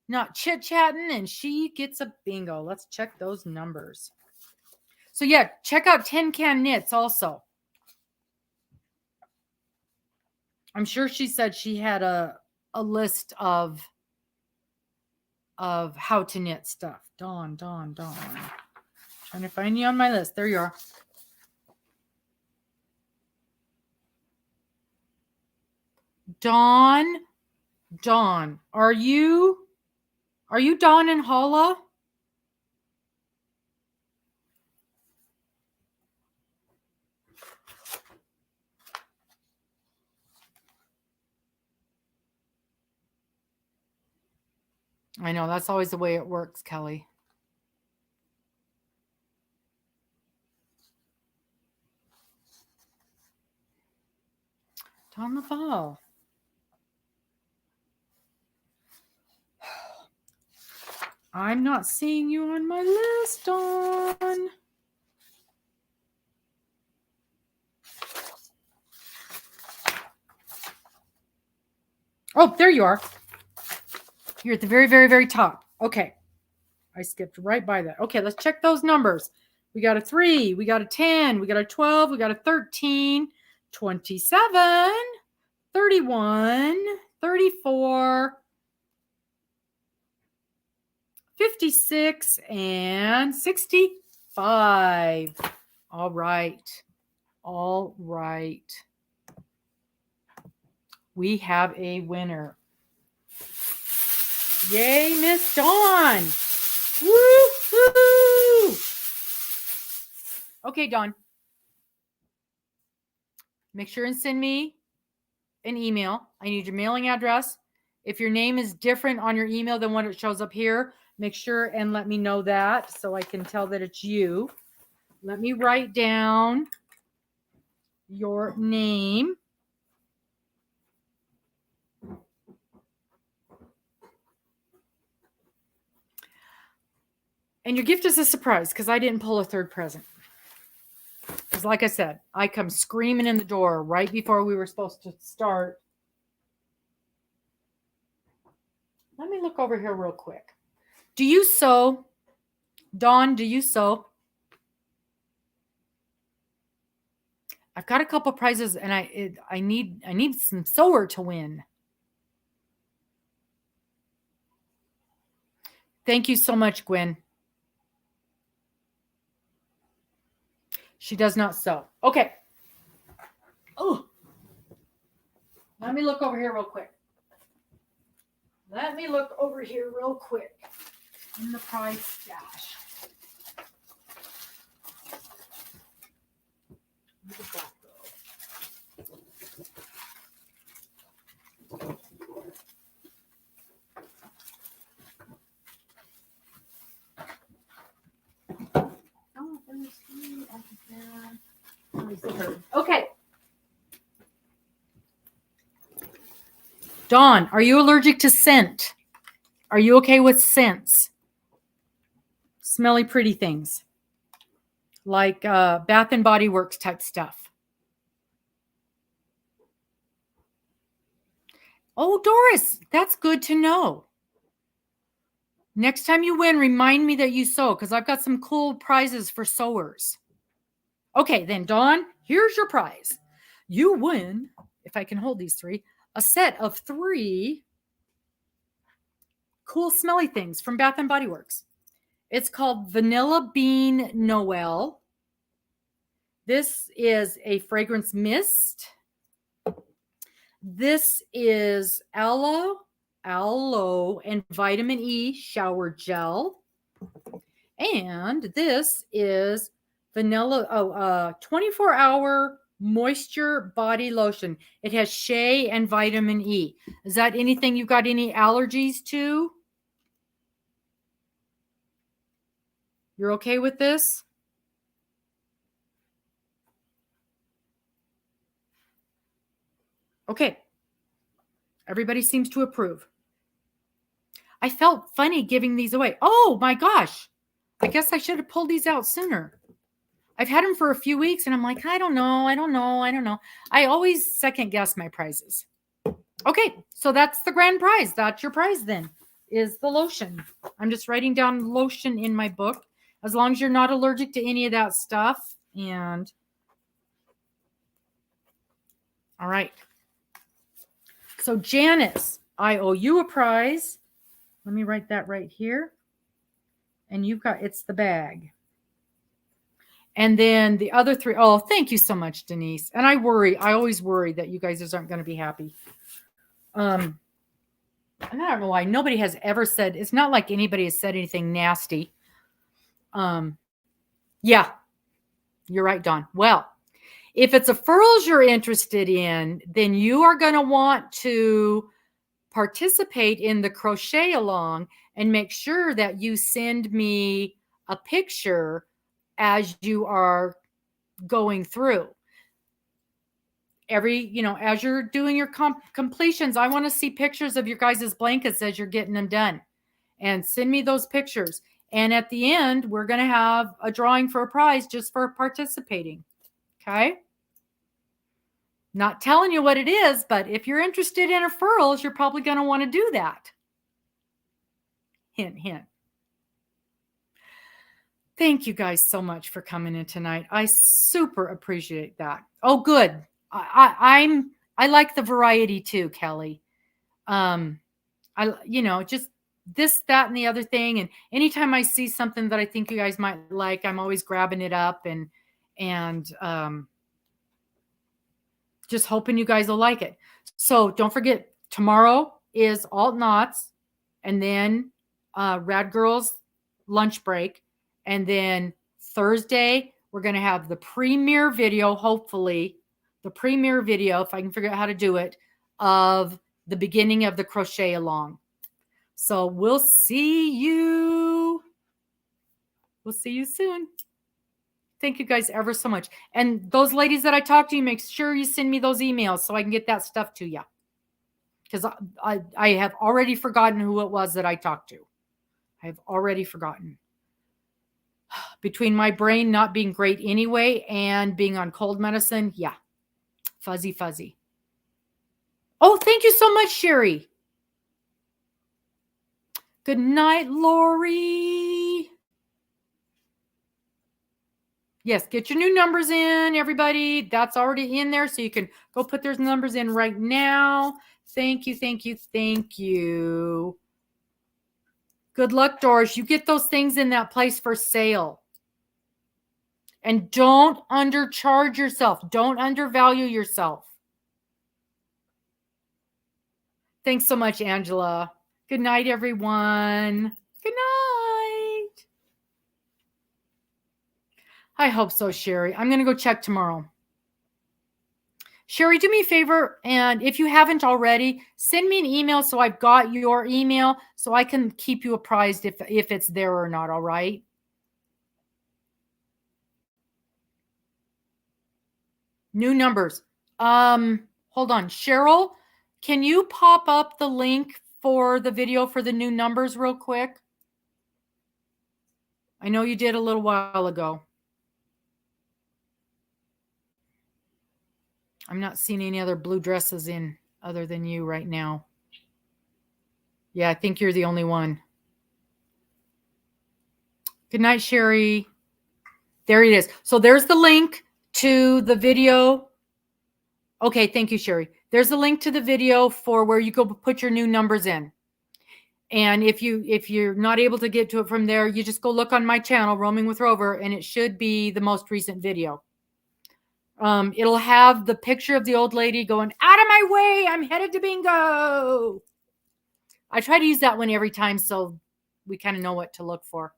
not chit-chatting, and she gets a bingo. Let's check those numbers. So yeah, check out Tin Can Knits also. I'm sure she said she had a list of how to knit stuff. Dawn. Trying to find you on my list. There you are. Dawn. Are you Dawn and Holla? I know that's always the way it works, Kelly. Don Laval. I'm not seeing you on my list, Dawn. Oh, there you are. You're at the very, very, very top. Okay. I skipped right by that. Okay, let's check those numbers. We got a 3, we got a 10, we got a 12, we got a 13, 27, 31, 34, 56, and 65. All right. All right. We have a winner. Yay, Miss Dawn. Woo-hoo! Okay, Dawn. Make sure and send me an email. I need your mailing address. If your name is different on your email than what it shows up here, make sure and let me know that so I can tell that it's you. Let me write down your name. And your gift is a surprise because I didn't pull a third present. Because like I said, I come screaming in the door right before we were supposed to start. Let me look over here real quick. Do you sew? Dawn, do you sew? I've got a couple prizes and I need some sewer to win. Thank you so much, Gwen. She does not sew. Okay. Oh. Let me look over here real quick. Let me look over here real quick in the prize stash. Where did that go? Oh, let me see. Let me see her. Okay. Dawn, are you allergic to scent? Are you okay with scents? Smelly pretty things. Like Bath and Body Works type stuff. Oh, Doris, that's good to know. Next time you win, remind me that you sew because I've got some cool prizes for sewers. Okay, then, Dawn, here's your prize. You win, if I can hold these 3, a set of 3 cool smelly things from Bath and Body Works. It's called Vanilla Bean Noel. This is a fragrance mist. This is aloe and vitamin E shower gel. And this is vanilla 24-hour moisture body lotion. It has shea and vitamin E. Is that anything you've got any allergies to? You're okay with this? Okay. Everybody seems to approve. I felt funny giving these away. Oh my gosh. I guess I should have pulled these out sooner. I've had them for a few weeks and I'm like, I don't know. I always second guess my prizes. Okay, so that's the grand prize. That's your prize then, is the lotion. I'm just writing down lotion in my book. As long as you're not allergic to any of that stuff. And all right. So Janice, I owe you a prize. Let me write that right here. And you've got, it's the bag. And then the other 3, oh, thank you so much, Denise. And I always worry that you guys aren't going to be happy. And I don't know why nobody has ever said, it's not like anybody has said anything nasty. Yeah, you're right, Dawn. Well, if it's a furls you're interested in, then you are going to want to participate in the crochet along and make sure that you send me a picture as you are going through. As you're doing your completions, I want to see pictures of your guys' blankets as you're getting them done, and send me those pictures. And at the end, we're going to have a drawing for a prize just for participating. Okay. Not telling you what it is, but if you're interested in referrals, you're probably going to want to do that. Hint, hint. Thank you guys so much for coming in tonight. I super appreciate that. Oh, good. I like the variety too, Kelly. Just this, that, and the other thing. And anytime I see something that I think you guys might like, I'm always grabbing it up and just hoping you guys will like it. So don't forget, tomorrow is Alt Knots, and then Rad Girls lunch break. And then Thursday, we're going to have the premiere video, hopefully, the premiere video, if I can figure out how to do it, of the beginning of the crochet along. So we'll see you. We'll see you soon. Thank you guys ever so much. And those ladies that I talked to, make sure you send me those emails so I can get that stuff to you. Because I have already forgotten who it was that I talked to. I have already forgotten. Between my brain not being great anyway and being on cold medicine, yeah. Fuzzy. Oh, thank you so much, Sherry. Good night, Lori. Yes, get your new numbers in, everybody. That's already in there, so you can go put those numbers in right now. Thank you. Good luck, Doris. You get those things in that place for sale. And don't undercharge yourself. Don't undervalue yourself. Thanks so much, Angela. Good night, everyone. Good night. I hope so, Sherry. I'm going to go check tomorrow. Sherry, do me a favor, and if you haven't already, send me an email so I've got your email so I can keep you apprised if it's there or not, all right? New numbers. Hold on. Cheryl, can you pop up the link for the video for the new numbers real quick? I know you did a little while ago. I'm not seeing any other blue dresses in other than you right now. Yeah, I think you're the only one. Good night, Sherry. There it is. So there's the link to the video. Okay, thank you, Sherry. There's the link to the video for where you go put your new numbers in. And if you're not able to get to it from there, you just go look on my channel, Roaming with Rover, and it should be the most recent video. It'll have the picture of the old lady going, out of my way, I'm headed to bingo. I try to use that one every time so we kind of know what to look for.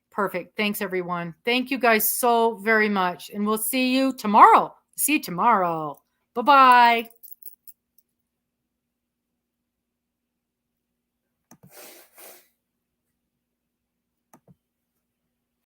Perfect. Thanks, everyone. Thank you guys so very much. And we'll see you tomorrow. See you tomorrow. Bye-bye.